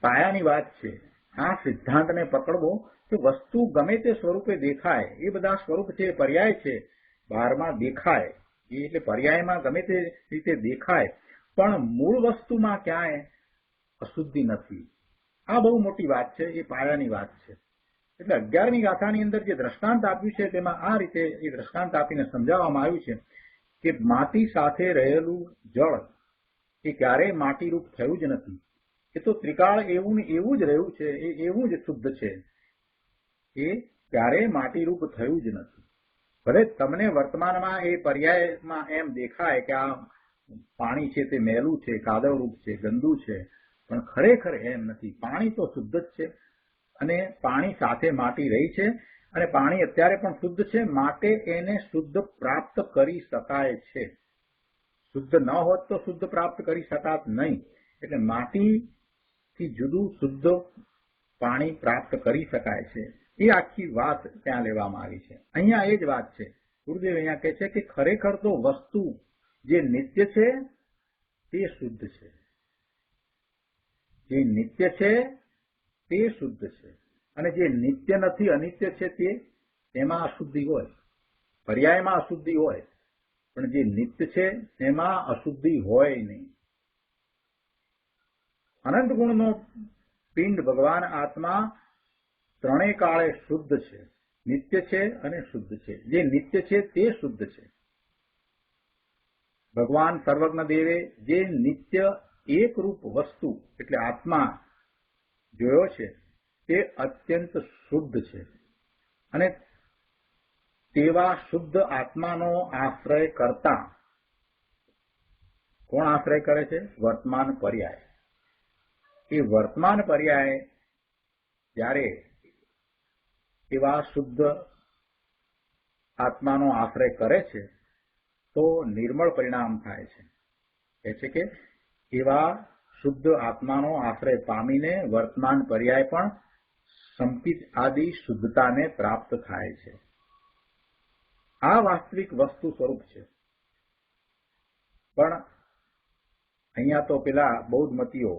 Speaker 2: પાયાની વાત છે. આ સિદ્ધાંતને પકડવો કે વસ્તુ ગમે તે સ્વરૂપે દેખાય, એ બધા સ્વરૂપ છે, પર્યાય છે, બહારમાં દેખાય એટલે પર્યાયમાં ગમે તે રીતે દેખાય, પણ મૂળ વસ્તુમાં ક્યાંય અશુદ્ધિ નથી. આ બહુ મોટી વાત છે, એ પાયાની વાત છે. એટલે 11મી ગાથાની અંદર જે દ્રષ્ટાંત આપ્યું છે તેમાં આ રીતે એ દ્રષ્ટાંત આપીને સમજાવવામાં આવ્યું છે કે માટી સાથે રહેલું જળ એ ક્યારેય માટીરૂપ થયું જ નથી. એ તો ત્રિકાળ એવું ને એવું જ રહ્યું છે, એ એવું જ શુદ્ધ છે. એ ક્યારેય માટીરૂપ થયું જ નથી. ભલે તમને વર્તમાનમાં એ પર્યાયમાં એમ દેખાય કે આ પાણી છે તે મેલું છે, કાદવરૂપ છે, ગંદુ છે, પણ ખરેખર એમ નથી. પાણી તો શુદ્ધ જ છે અને પાણી સાથે માટી રહી છે અને પાણી અત્યારે પણ શુદ્ધ છે, માટે એને શુદ્ધ પ્રાપ્ત કરી શકાય છે. શુદ્ધ ન હોત તો શુદ્ધ પ્રાપ્ત કરી શકાત નહીં. એટલે માટીથી જુદું શુદ્ધ પાણી પ્રાપ્ત કરી શકાય છે. એ આખી વાત ત્યાં લેવામાં આવી છે. અહીંયા એ જ વાત છે. ગુરુદેવ અહીંયા કહે છે કે ખરેખર તો વસ્તુ જે નિત્ય છે તે શુદ્ધ છે. જે નિત્ય છે તે શુદ્ધ છે અને જે નિત્ય નથી, અનિત્ય છે, તેમાં અશુદ્ધિ હોય, પર્યાયમાં અશુદ્ધિ હોય, પણ જે નિત્ય છે એમાં અશુદ્ધિ હોય નહીં. અનંત ગુણનો પિંડ ભગવાન આત્મા ત્રણેય કાળે શુદ્ધ છે, નિત્ય છે અને શુદ્ધ છે. જે નિત્ય છે તે શુદ્ધ છે. ભગવાન સર્વજ્ઞ દેવે જે નિત્ય એકરૂપ વસ્તુ એટલે આત્મા જોયો છે તે અત્યંત શુદ્ધ છે અને તેવા શુદ્ધ આત્માનો આશ્રય કરતા કોણ આશ્રય કરે છે? વર્તમાન પર્યાય. એ વર્તમાન પર્યાય જ્યારે એવા શુદ્ધ આત્માનો આશ્રય કરે છે તો નિર્મળ પરિણામ થાય છે. કહે છે કે એવા શુદ્ધ આત્માનો આશ્રય પામીને વર્તમાન પર્યાય પણ સંપિત આદિ શુદ્ધતાને પ્રાપ્ત થાય છે. આ વાસ્તવિક વસ્તુ સ્વરૂપ છે. પણ અહીંયા તો પેલા બૌદ્ધમતીઓ,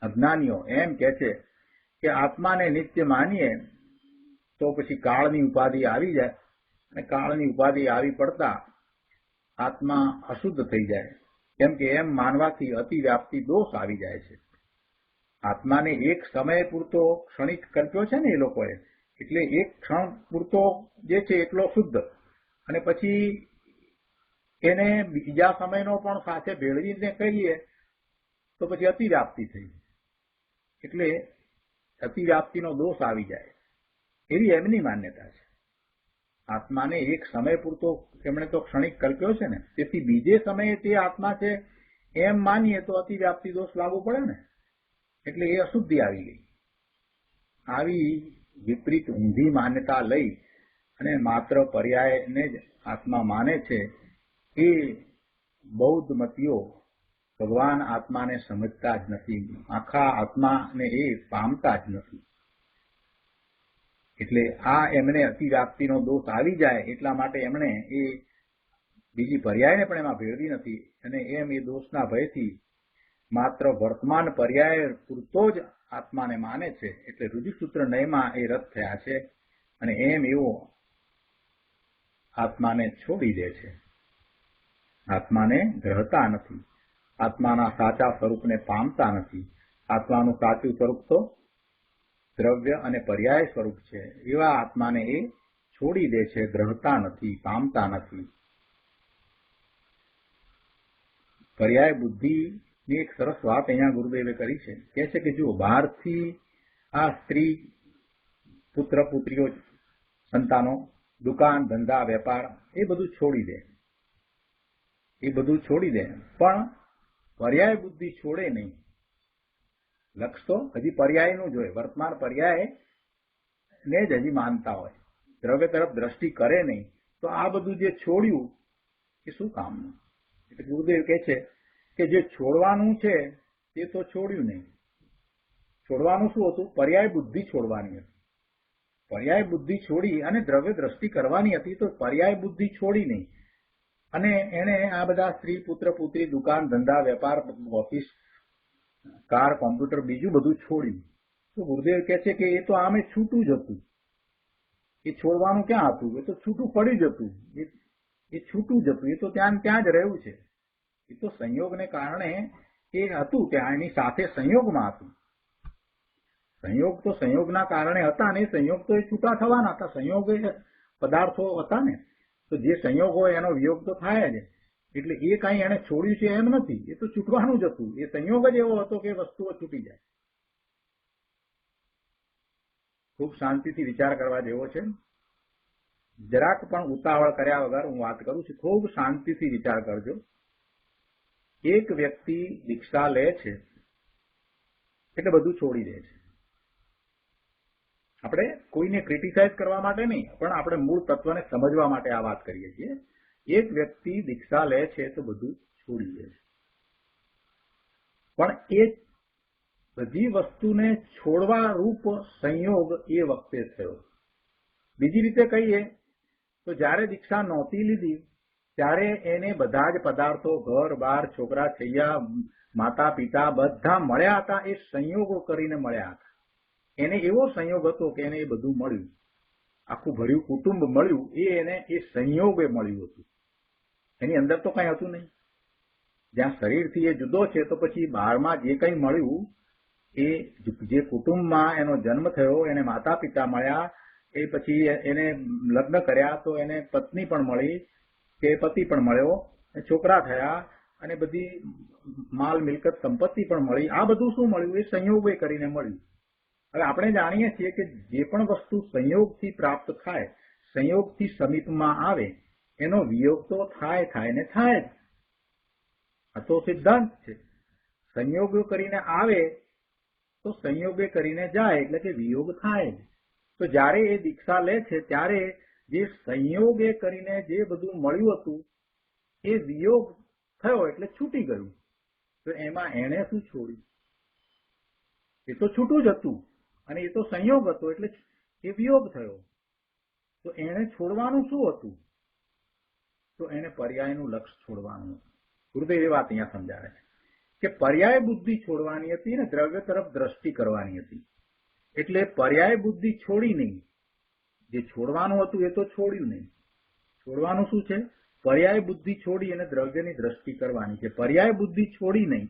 Speaker 2: અજ્ઞાનીઓ એમ કહે છે કે આત્માને નિત્ય માનીએ તો પછી કાળની ઉપાધિ આવી જાય અને કાળની ઉપાધિ આવી પડતા આત્મા અશુદ્ધ થઈ જાય. કેમ કે એમ માનવાથી અતિવ્યાપ્તિ દોષ આવી જાય છે. આત્માને એક સમય પૂરતો ક્ષણિક કલ્પ્યો છે ને એ લોકોએ, એટલે એક ક્ષણ પૂરતો જે છે એટલો શુદ્ધ અને પછી એને બીજા સમયનો પણ સાથે ભેળવીને કહીએ તો પછી અતિવ્યાપ્તિ થઈ, એટલે અતિવ્યાપ્તિનો દોષ આવી જાય એવી એમની માન્યતા છે. આત્માને એક સમય પૂરતો એમણે તો ક્ષણિક કલ્પ્યો છે ને, તેથી બીજે સમયે તે આત્મા છે એમ માનીએ તો અતિવ્યાપ્તિ દોષ લાગુ પડે ને, એટલે એ અશુદ્ધિ આવી ગઈ. આવી વિપરીત ઊંધી માન્યતા લઈ અને માત્ર પર્યાયને જ આત્મા માને છે એ બૌદ્ધ મતીઓ ભગવાન આત્માને સમજતા જ નથી, આખા આત્માને એ પામતા જ નથી. એટલે આ એમને અતિવ્યાપ્તિનો દોષ આવી જાય એટલા માટે એમણે એ બીજી પર્યાયને પણ એમાં ભેળવી નથી અને એમ એ દોષના ભયથી માત્ર વર્તમાન પર્યાય પૂરતો જ આત્માને માને છે. એટલે રુજુસૂત્ર નયમાં એ રદ થયા છે અને એમ એવો આત્માને છોડી દે છે. આત્માને ગ્રહતા નથી, આત્માના સાચા સ્વરૂપને પામતા નથી. આત્માનું સાચું સ્વરૂપ તો દ્રવ્ય અને પર્યાય સ્વરૂપ છે. એવા આત્માને એ છોડી દે છે, ગ્રહતા નથી, પામતા નથી. પર્યાય બુદ્ધિની એક સરસ વાત અહીંયા ગુરુદેવે કરી છે. કહે છે કે જો બહારથી આ સ્ત્રી, પુત્ર પુત્રીઓ, સંતાનો, દુકાન ધંધા વેપાર એ બધું છોડી દે, એ બધું છોડી દે, પણ પર્યાય બુદ્ધિ છોડે નહીં. લક્ષ તો હજી પર્યાયનું જ હોય, વર્તમાન પર્યાય ને જ હજી માનતા હોય. દ્રવ્ય તરફ દ્રષ્ટિ કરે નહીં, તો આ બધું જે છોડ્યું એ શું કામનું? એટલે ગુરુદેવ કહે છે કે જે છોડવાનું છે તે તો છોડ્યું નહીં. છોડવાનું શું હતું? પર્યાય બુદ્ધિ છોડવાની હતી. પર્યાય બુદ્ધિ છોડી અને દ્રવ્ય દ્રષ્ટિ કરવાની હતી, તો પર્યાય બુદ્ધિ છોડી નહીં અને એને આ બધા સ્ત્રી પુત્ર પુત્રી દુકાન ધંધા વેપાર ઓફિસ કાર કોમ્પ્યુટર બીજું બધું છોડ્યું. તો ગુરુદેવ કહે છે કે એ તો આમે છૂટું જ હતું. એ છોડવાનું ક્યાં હતું? એ તો છૂટું પડી જ હતું. એ છૂટું જ હતું. એ તો ત્યાં જ રહ્યું છે. એ તો સંયોગને કારણે એ હતું, ત્યાં એની સાથે સંયોગમાં હતું. સંયોગ તો સંયોગના કારણે હતા ને, સંયોગ તો એ છૂટા થવાના હતા. સંયોગ એ પદાર્થો હતા ને, તો જે સંયોગ હોય એનો વિયોગ તો થાય જ. એટલે એ કાંઈ એને છોડ્યું છે એમ નથી. એ તો છૂટવાનું જ હતું. એ સંયોગ જ એવો હતો કે વસ્તુઓ છૂટી જાય. ખૂબ શાંતિથી વિચાર કરવા જેવો છે. જરાક પણ ઉતાવળ કર્યા વગર હું વાત કરું છું. ખૂબ શાંતિથી વિચાર કરજો. એક વ્યક્તિ દીક્ષા લે છે એટલે બધું છોડી દે છે. આપણે કોઈને ક્રિટિસાઇઝ કરવા માટે નહીં, પણ આપણે મૂળ તત્વને સમજવા માટે આ વાત કરીએ છીએ. એક વ્યક્તિ દીક્ષા લે છે તો બધું છોડી દે છે, પણ એ બધી વસ્તુને છોડવા રૂપ સંયોગ એ વખતે થયો. બીજી રીતે કહીએ તો જ્યારે દીક્ષા નહોતી લીધી ત્યારે એને બધા જ પદાર્થો, ઘર બાર, છોકરા છૈયા, માતા પિતા બધા મળ્યા હતા. એ સંયોગો કરીને મળ્યા હતા. એને એવો સંયોગ હતો કે એને એ બધું મળ્યું. આખું ભર્યું કુટુંબ મળ્યું. એને એ સંયોગે મળ્યું હતું. એની અંદર તો કઈ હતું નહીં. જ્યાં શરીરથી એ જુદો છે તો પછી બહારમાં જે કંઈ મળ્યું એ જે કુટુંબમાં એનો જન્મ થયો, એને માતા પિતા મળ્યા, એ પછી એને લગ્ન કર્યા તો એને પત્ની પણ મળી કે પતિ પણ મળ્યો, છોકરા થયા અને બધી માલ મિલકત સંપત્તિ પણ મળી. આ બધું શું મળ્યું? એ સંયોગે કરીને મળ્યું. હવે આપણે જાણીએ છીએ કે જે પણ વસ્તુ સંયોગથી પ્રાપ્ત થાય, સંયોગથી સમીપમાં આવે, એનો વિયોગ તો થાય ને થાય જ. આ તો સિદ્ધાંત છે. સંયોગ કરીને આવે તો સંયોગે કરીને જાય, એટલે કે વિયોગ થાય જ. તો જ્યારે એ દીક્ષા લે છે ત્યારે જે સંયોગે કરીને જે બધું મળ્યું હતું એ વિયોગ થયો એટલે છૂટી ગયું. તો એમાં એણે શું છોડ્યું? એ તો છૂટું જ હતું અને એ તો સંયોગ હતો એટલે એ વિયોગ થયો. તો એણે છોડવાનું શું હતું? તો એને પર્યાયનું લક્ષ છોડવાનું હતું. ગુરુદેવ એ વાત અહીંયા સમજાવે છે કે પર્યાય બુદ્ધિ છોડવાની હતી ને દ્રવ્ય તરફ દ્રષ્ટિ કરવાની હતી. એટલે પર્યાય બુદ્ધિ છોડી નહીં. જે છોડવાનું હતું એ તો છોડ્યું નહીં. છોડવાનું શું છે? પર્યાય બુદ્ધિ છોડી અને દ્રવ્યની દ્રષ્ટિ કરવાની છે. પર્યાય બુદ્ધિ છોડી નહીં.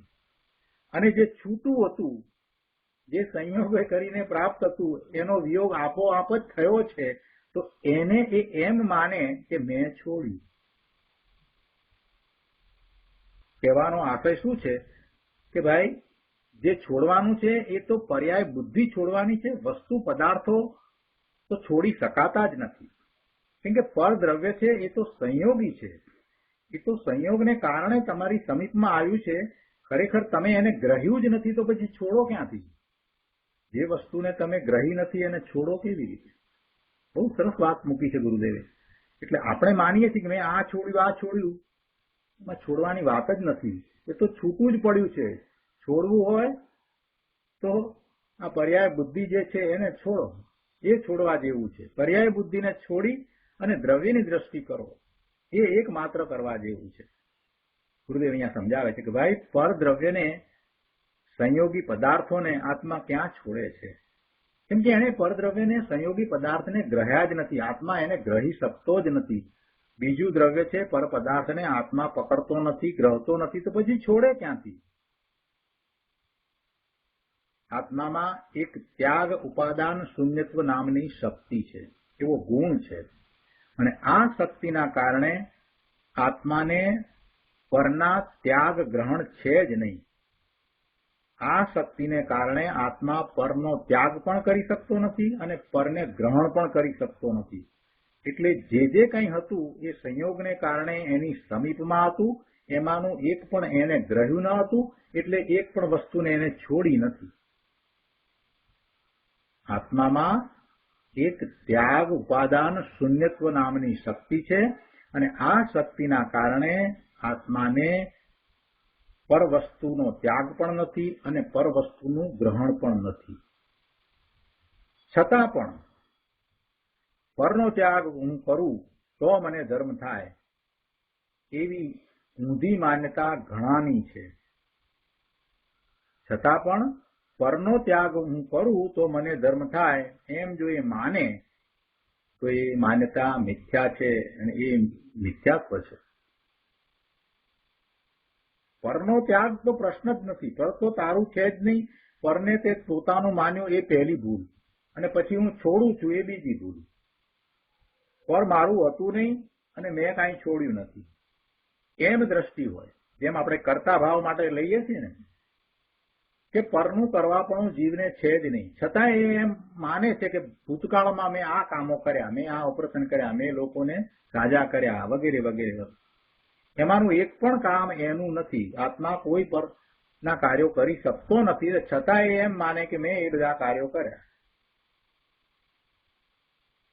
Speaker 2: અને જે છૂટું હતું, જે સંયોગે કરીને પ્રાપ્ત હતું, એનો વિયોગ આપોઆપ જ થયો છે. તો એને એ એમ માને કે મેં છોડ્યું. કહેવાનો આશય શું છે કે ભાઈ જે છોડવાનું છે એ તો પર્યાય બુદ્ધિ છોડવાની છે. વસ્તુ પદાર્થો તો છોડી શકાતા જ નથી. કેમ કે પરદ્રવ્ય છે એ તો સંયોગી છે. એ તો સંયોગને કારણે તમારી સમીપમાં આવ્યું છે. ખરેખર તમે એને ગ્રહ્યું જ નથી તો પછી છોડો ક્યાંથી? જે વસ્તુને તમે ગ્રહી નથી એને છોડો કેવી રીતે? બહુ સરસ વાત મૂકી છે ગુરુદેવે. એટલે આપણે માનીએ છીએ કે મેં આ છોડ્યું, એમાં છોડવાની વાત જ નથી. એ તો છૂટું જ પડ્યું છે. છોડવું હોય તો આ પર્યાય બુદ્ધિ જે છે એને છોડો. એ છોડવા જેવું છે. પર્યાય બુદ્ધિને છોડી અને દ્રવ્યની દ્રષ્ટિ કરો, એ એકમાત્ર કરવા જેવું છે. ગુરુદેવ અહીંયા સમજાવે છે કે ભાઈ પરદ્રવ્યને, સંયોગી પદાર્થોને આત્મા ક્યાં છોડે છે? કેમ કે એને પરદ્રવ્યને, સંયોગી પદાર્થને ગ્રહ્યા જ નથી. આત્મા એને ગ્રહી શકતો જ નથી. બીજું દ્રવ્ય છે પર પદાર્થને આત્મા પકડતો નથી, ગ્રહતો નથી, તો પછી છોડે ક્યાંથી? આત્મામાં એક ત્યાગ ઉપાદાન શૂન્યત્વ નામની શક્તિ છે, એવો ગુણ છે. અને આ શક્તિના કારણે આત્માને પરના ત્યાગ ગ્રહણ છે જ નહીં. આ શક્તિને કારણે આત્મા પરનો ત્યાગ પણ કરી શકતો નથી અને પરને ગ્રહણ પણ કરી શકતો નથી. એટલે જે કંઈ હતું એ સંયોગને કારણે એની સમીપમાં હતું. એમાંનું એક પણ એને ગ્રહ્યું ન હતું. એટલે એક પણ વસ્તુને એને છોડી નથી. આત્મામાં એક ત્યાગ ઉપાદાન શૂન્યત્વ નામની શક્તિ છે અને આ શક્તિના કારણે આત્માને પરવસ્તુનો ત્યાગ પણ નથી અને પરવસ્તુનું ગ્રહણ પણ નથી. છતાં પણ પરનો ત્યાગ હું કરું તો મને ધર્મ થાય એવી ઊંધી માન્યતા ઘણાની છે. છતાં પણ પરનો ત્યાગ હું કરું તો મને ધર્મ થાય એમ જો એ માને તો એ માન્યતા મિથ્યા છે અને એ મિથ્યાત્વ છે. પરનો ત્યાગ તો પ્રશ્ન જ નથી. પર તો તારું છે જ નહીં. પરને તે પોતાનું માન્યું એ પહેલી ભૂલ અને પછી હું છોડું છું એ બીજી ભૂલ. પર મારું હતું નહીં અને મેં કાંઈ છોડ્યું નથી એમ દ્રષ્ટિ હોય. જેમ આપણે કર્તા ભાવ માટે લઈએ છીએ ને કે પરનું કરવા પણ જીવને છે જ નહીં, છતાં એ એમ માને છે કે ભૂતકાળમાં મેં આ કામો કર્યા, મેં આ ઓપરેશન કર્યા, મેં લોકોને સાજા કર્યા વગેરે વગેરે. એમાંનું એક પણ કામ એનું નથી. આત્મા કોઈ પરના કાર્યો કરી શકતો નથી, છતાં એ એમ માને કે મેં એ બધા કાર્યો કર્યા.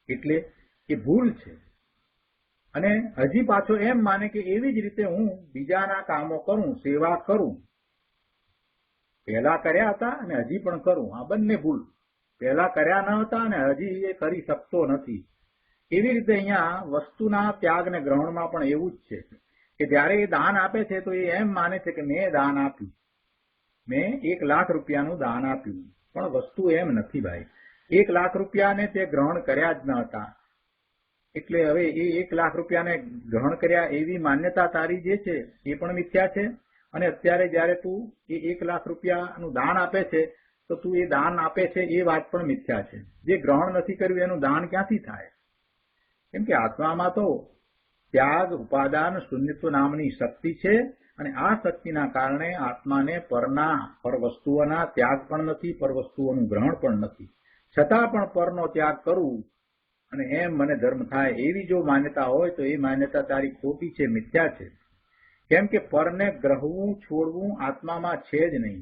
Speaker 2: એટલે એ ભૂલ છે. અને હજી પાછો એમ માને કે એવી જ રીતે હું બીજાના કામો કરું, સેવા કરું. પહેલા કર્યા હતા અને હજી પણ કરું, આ બંને ભૂલ. પહેલા કર્યા ન હતા અને હજી એ કરી શકતો નથી. એવી રીતે અહીંયા વસ્તુના ત્યાગ ને ગ્રહણમાં પણ એવું જ છે કે જયારે એ દાન આપે છે તો એ એમ માને છે કે મેં દાન આપ્યું, મેં 1 લાખ રૂપિયાનું દાન આપ્યું. પણ વસ્તુ એમ નથી ભાઈ. 1 લાખ રૂપિયાને તે ગ્રહણ કર્યા જ ન હતા. એટલે હવે એ 1 લાખ રૂપિયાને ગ્રહણ કર્યા એવી માન્યતા તારી જે છે એ પણ મિથ્યા છે. અને અત્યારે જયારે તું એ 1 લાખ રૂપિયાનું દાન આપે છે તો તું એ દાન આપે છે એ વાત પણ મિથ્યા છે. જે ગ્રહણ નથી કર્યું એનું દાન ક્યાંથી થાય? કેમ કે આત્મામાં તો ત્યાગ ઉપાદાન શૂન્યત્વ નામની શક્તિ છે અને આ શક્તિના કારણે આત્માને પર વસ્તુઓના ત્યાગ પણ નથી, પર વસ્તુઓનું ગ્રહણ પણ નથી. છતાં પણ પરનો ત્યાગ કરું અને એમ મને ધર્મ થાય એવી જો માન્યતા હોય તો એ માન્યતા તારી ખોટી છે, મિથ્યા છે. કેમ કે પરને ગ્રહવું છોડવું આત્મામાં છે જ નહીં.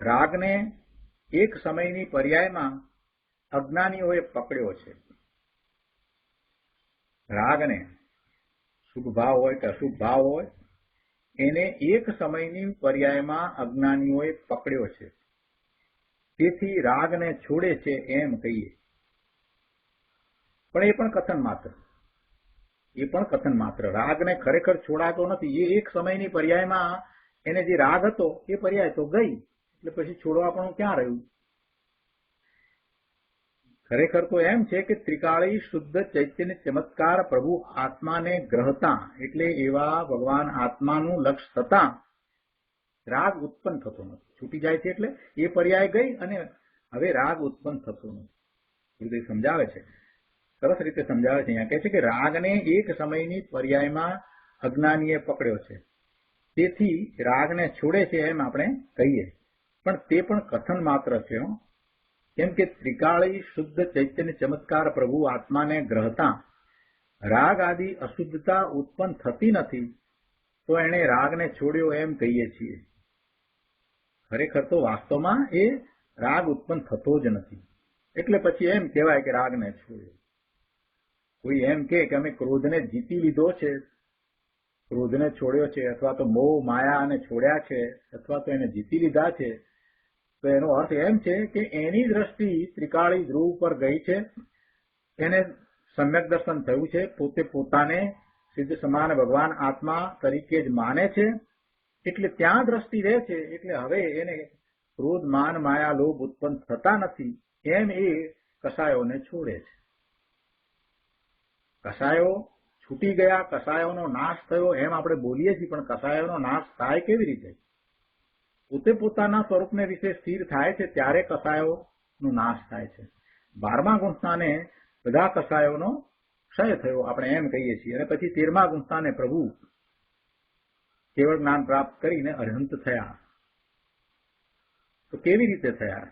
Speaker 2: રાગને એક સમયની પર્યાયમાં અજ્ઞાનીઓએ પકડ્યો છે. રાગને શુભ ભાવ હોય કે અશુભ ભાવ હોય એને એક સમયની પર્યાયમાં અજ્ઞાનીઓએ પકડ્યો છે. તેથી રાગને છોડે છે એમ કહીએ. પણ એ પણ કથન માત્ર. એ પણ કથન માત્ર. રાગને ખરેખર છોડાતો નથી. એ એક સમયની પર્યાયમાં એને જે રાગ હતો એ પર્યાય તો ગઈ, એટલે પછી છોડવા પણ ક્યાં રહ્યું? ખરેખર તો એમ છે કે ત્રિકાળી શુદ્ધ ચૈતન્ય ચમત્કાર પ્રભુ આત્માને ગ્રહતા, એટલે એવા ભગવાન આત્માનું લક્ષ્ય થતા રાગ ઉત્પન્ન થતો નથી. છૂટી જાય છે એટલે એ પર્યાય ગઈ અને હવે રાગ ઉત્પન્ન થતો નથી. હૃદય સમજાવે છે, સરસ રીતે સમજાવે છે. અહીંયા કહે છે કે રાગને એક સમયની પર્યાયમાં અજ્ઞાનીએ પકડ્યો છે, તેથી રાગને છોડે છે એમ આપણે કહીએ. પણ તે પણ કથન માત્ર છે. કેમ કે ત્રિકાળી શુદ્ધ ચૈતન્ય ચમત્કાર પ્રભુ આત્માને ગ્રહતા રાગ આદિ અશુદ્ધતા ઉત્પન્ન થતી નથી, તો એણે રાગને છોડ્યો એમ કહીએ છીએ. ખરેખર તો વાસ્તવમાં એ રાગ ઉત્પન્ન થતો જ નથી. એટલે પછી એમ કહેવાય કે રાગને છોડ્યો. કોઈ એમ કે અમે ક્રોધને જીતી લીધો છે, ક્રોધને છોડ્યો છે, અથવા તો મોહ માયા અને છોડ્યા છે, અથવા તો એને જીતી લીધા છે, તો એનો અર્થ એમ છે કે એની દ્રષ્ટિ ત્રિકાળી ધ્રુવ પર ગઈ છે, એને સમ્યક દર્શન થયું છે, પોતે પોતાને સિદ્ધ સમાન ભગવાન આત્મા તરીકે જ માને છે, એટલે ત્યાં દ્રષ્ટિ રહે છે. એટલે હવે એને ક્રોધ માન માયા લોભ ઉત્પન્ન થતા નથી એમ એ કસાયોને છોડે છે. કસાયો છૂટી ગયા, કસાયોનો નાશ થયો એમ આપણે બોલીએ છીએ, પણ કસાયોનો નાશ થાય કેવી રીતે? પોતે પોતાના સ્વરૂપને વિશે સ્થિર થાય છે ત્યારે કસાયોનો નાશ થાય છે. 12મા ગુંઠાને બધા કસાયોનો ક્ષય થયો આપણે એમ કહીએ છીએ, અને પછી 13મા ગુંઠાને પ્રભુ કેવળ જ્ઞાન પ્રાપ્ત કરીને અરહંત થયા. તો કેવી રીતે થયા?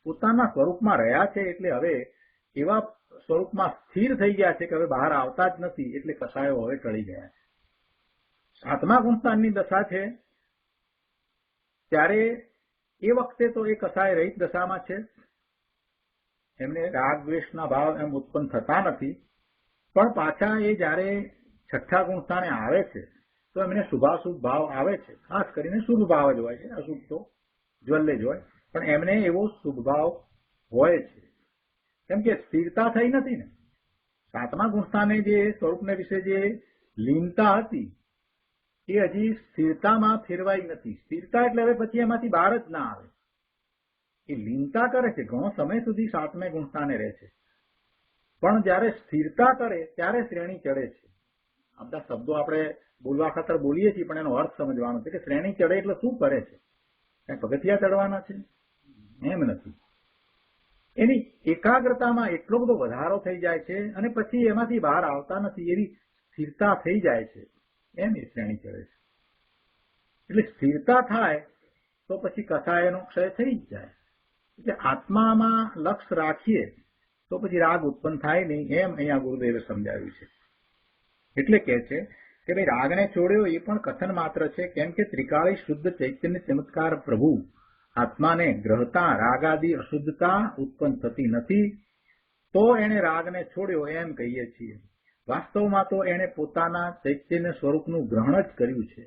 Speaker 2: પોતાના સ્વરૂપમાં રહ્યા છે, એટલે હવે એવા સ્વરૂપમાં સ્થિર થઈ ગયા છે કે હવે બહાર આવતા જ નથી, એટલે કસાયો હવે ટળી ગયા છે. 7મા ગુંઠાની દશા છે ત્યારે એ વખતે તો એ કસાય રહિત દશામાં છે, એમને રાગ દ્વેષના ભાવ એમ ઉત્પન્ન થતા નથી, પણ પાછા એ જયારે છઠ્ઠા ગુણ સ્થાને આવે છે તો એમને શુભાશુભ ભાવ આવે છે. ખાસ કરીને શુભ ભાવ જ હોય છે, અશુભ તો જ્વલ્લે જ હોય, પણ એમને એવો શુભ ભાવ હોય છે. કેમ કે સ્થિરતા થઈ નથી ને. સાતમા ગુણસ્થાને જે સ્વરૂપને વિશે જે લીનતા હતી એ હજી સ્થિરતામાં ફેરવાઈ નથી. સ્થિરતા એટલે હવે પછી એમાંથી બહાર જ ના આવે. એ લીનતા કરે છે, ઘણો સમય સુધી સાતમે ગુણસ્થાને રહે છે, પણ જયારે સ્થિરતા કરે ત્યારે શ્રેણી ચડે છે. આ બધા શબ્દો આપણે બોલવા ખાતર બોલીએ છીએ, પણ એનો અર્થ સમજવાનો છે કે શ્રેણી ચડે એટલે શું કરે છે. કઈ પગથિયા ચડવાના છે એમ નથી. એની એકાગ્રતામાં એટલો બધો વધારો થઈ જાય છે અને પછી એમાંથી બહાર આવતા નથી, એવી સ્થિરતા થઈ જાય છે, એમ એ શ્રેણી ચડે છે. એટલે સ્થિરતા થાય તો પછી કસાયનો ક્ષય થઈ જ જાય. એટલે આત્મામાં લક્ષ્ય રાખીએ તો પછી રાગ ઉત્પન્ન થાય નહીં, એમ અહીંયા ગુરુદેવે સમજાવ્યું છે. એટલે કે છે કે ભાઈ રાગને છોડ્યો એ પણ કથન માત્ર છે, કેમ કે ત્રિકાળી શુદ્ધ ચૈતન્ય ચમત્કાર પ્રભુ આત્માને ગ્રહતા રાગાદિ અશુદ્ધતા ઉત્પન્ન થતી નથી, તો એને રાગને છોડ્યો એમ કહીએ છીએ. વાસ્તવમાં તો એને પોતાના ચૈતન્ય સ્વરૂપનું ગ્રહણ જ કર્યું છે.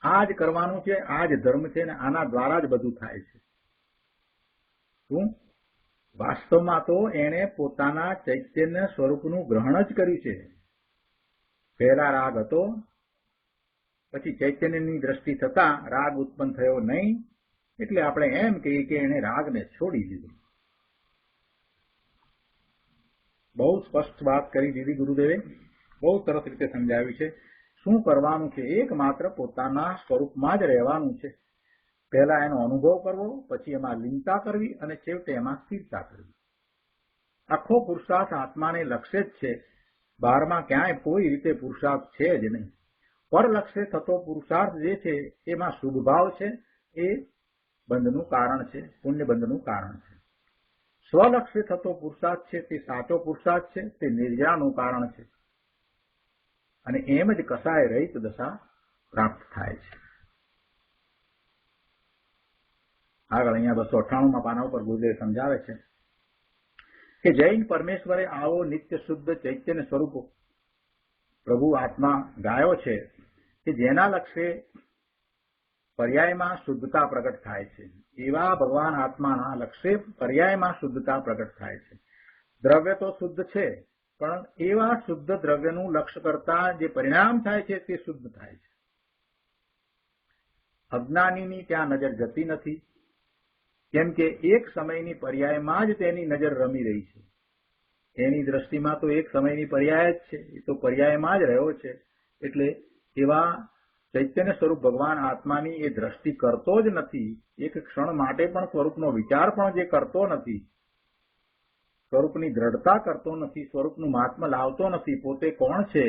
Speaker 2: આ જ કરવાનું છે, આ જ ધર્મ છે, ને આના દ્વારા જ બધું થાય છે. શું? વાસ્તવમાં તો એને પોતાના ચૈતન્ય સ્વરૂપનું ગ્રહણ જ કર્યું છે. પહેલા રાગ હતો, પછી ચૈતન્યની દ્રષ્ટિ થતા રાગ ઉત્પન્ન થયો નહીં, એટલે આપણે એમ કહીએ કે એને રાગને છોડી દીધો. બહુ સ્પષ્ટ વાત કરી દીધી ગુરુદેવે, બહુ સરસ રીતે સમજાવ્યું છે. શું કરવાનું છે? એકમાત્ર પોતાના સ્વરૂપમાં જ રહેવાનું છે. પહેલા એનો અનુભવ કરવો, પછી એમાં લીનતા કરવી અને છેવટે એમાં સ્થિરતા કરવી. આખો પુરુષાર્થ આત્માને લક્ષ્ય જ છે. બહારમાં ક્યાંય કોઈ રીતે પુરુષાર્થ છે જ નહીં. પરલક્ષ્ય થતો પુરુષાર્થ જે છે એમાં શુભ ભાવ છે, એ બંધનું કારણ છે, પુણ્ય બંધનું કારણ છે. સ્વલક્ષ્ય થતો પુરુષાર્થ છે તે સાચો પુરુષાર્થ છે, તે નિર્જરાનું કારણ છે, અને એમ જ કસાય રહિત દશા પ્રાપ્ત થાય છે. આગળ અહીંયા 298માં પાના ઉપર ગુરુદેવ સમજાવે છે કે જૈન પરમેશ્વરે આવો નિત્ય શુદ્ધ ચૈતન્ય સ્વરૂપ પ્રભુ આત્મા ગાયો છે કે જેના લક્ષ્ય પર્યાયમાં શુદ્ધતા પ્રગટ થાય છે. એવા ભગવાન આત્માના લક્ષ્ય પર્યાયમાં શુદ્ધતા પ્રગટ થાય છે. દ્રવ્ય તો શુદ્ધ છે, પણ એવા શુદ્ધ દ્રવ્યનું લક્ષ્ય કરતા જે પરિણામ થાય છે તે શુદ્ધ થાય છે. અજ્ઞાનીની ત્યાં નજર જતી નથી, કેમ કે એક સમયની પર્યાયમાં જ તેની નજર રમી રહી છે. એની દ્રષ્ટિમાં તો એક સમયની પર્યાય જ છે, એ તો પર્યાયમાં જ રહ્યો છે. એટલે એવા ચૈતન્ય સ્વરૂપ ભગવાન આત્માની એ દ્રષ્ટિ કરતો જ નથી. એક ક્ષણ માટે પણ સ્વરૂપનો વિચાર પણ જે કરતો નથી, સ્વરૂપની દ્રઢતા કરતો નથી, સ્વરૂપનું મહાત્મ્ય લાવતો નથી, પોતે કોણ છે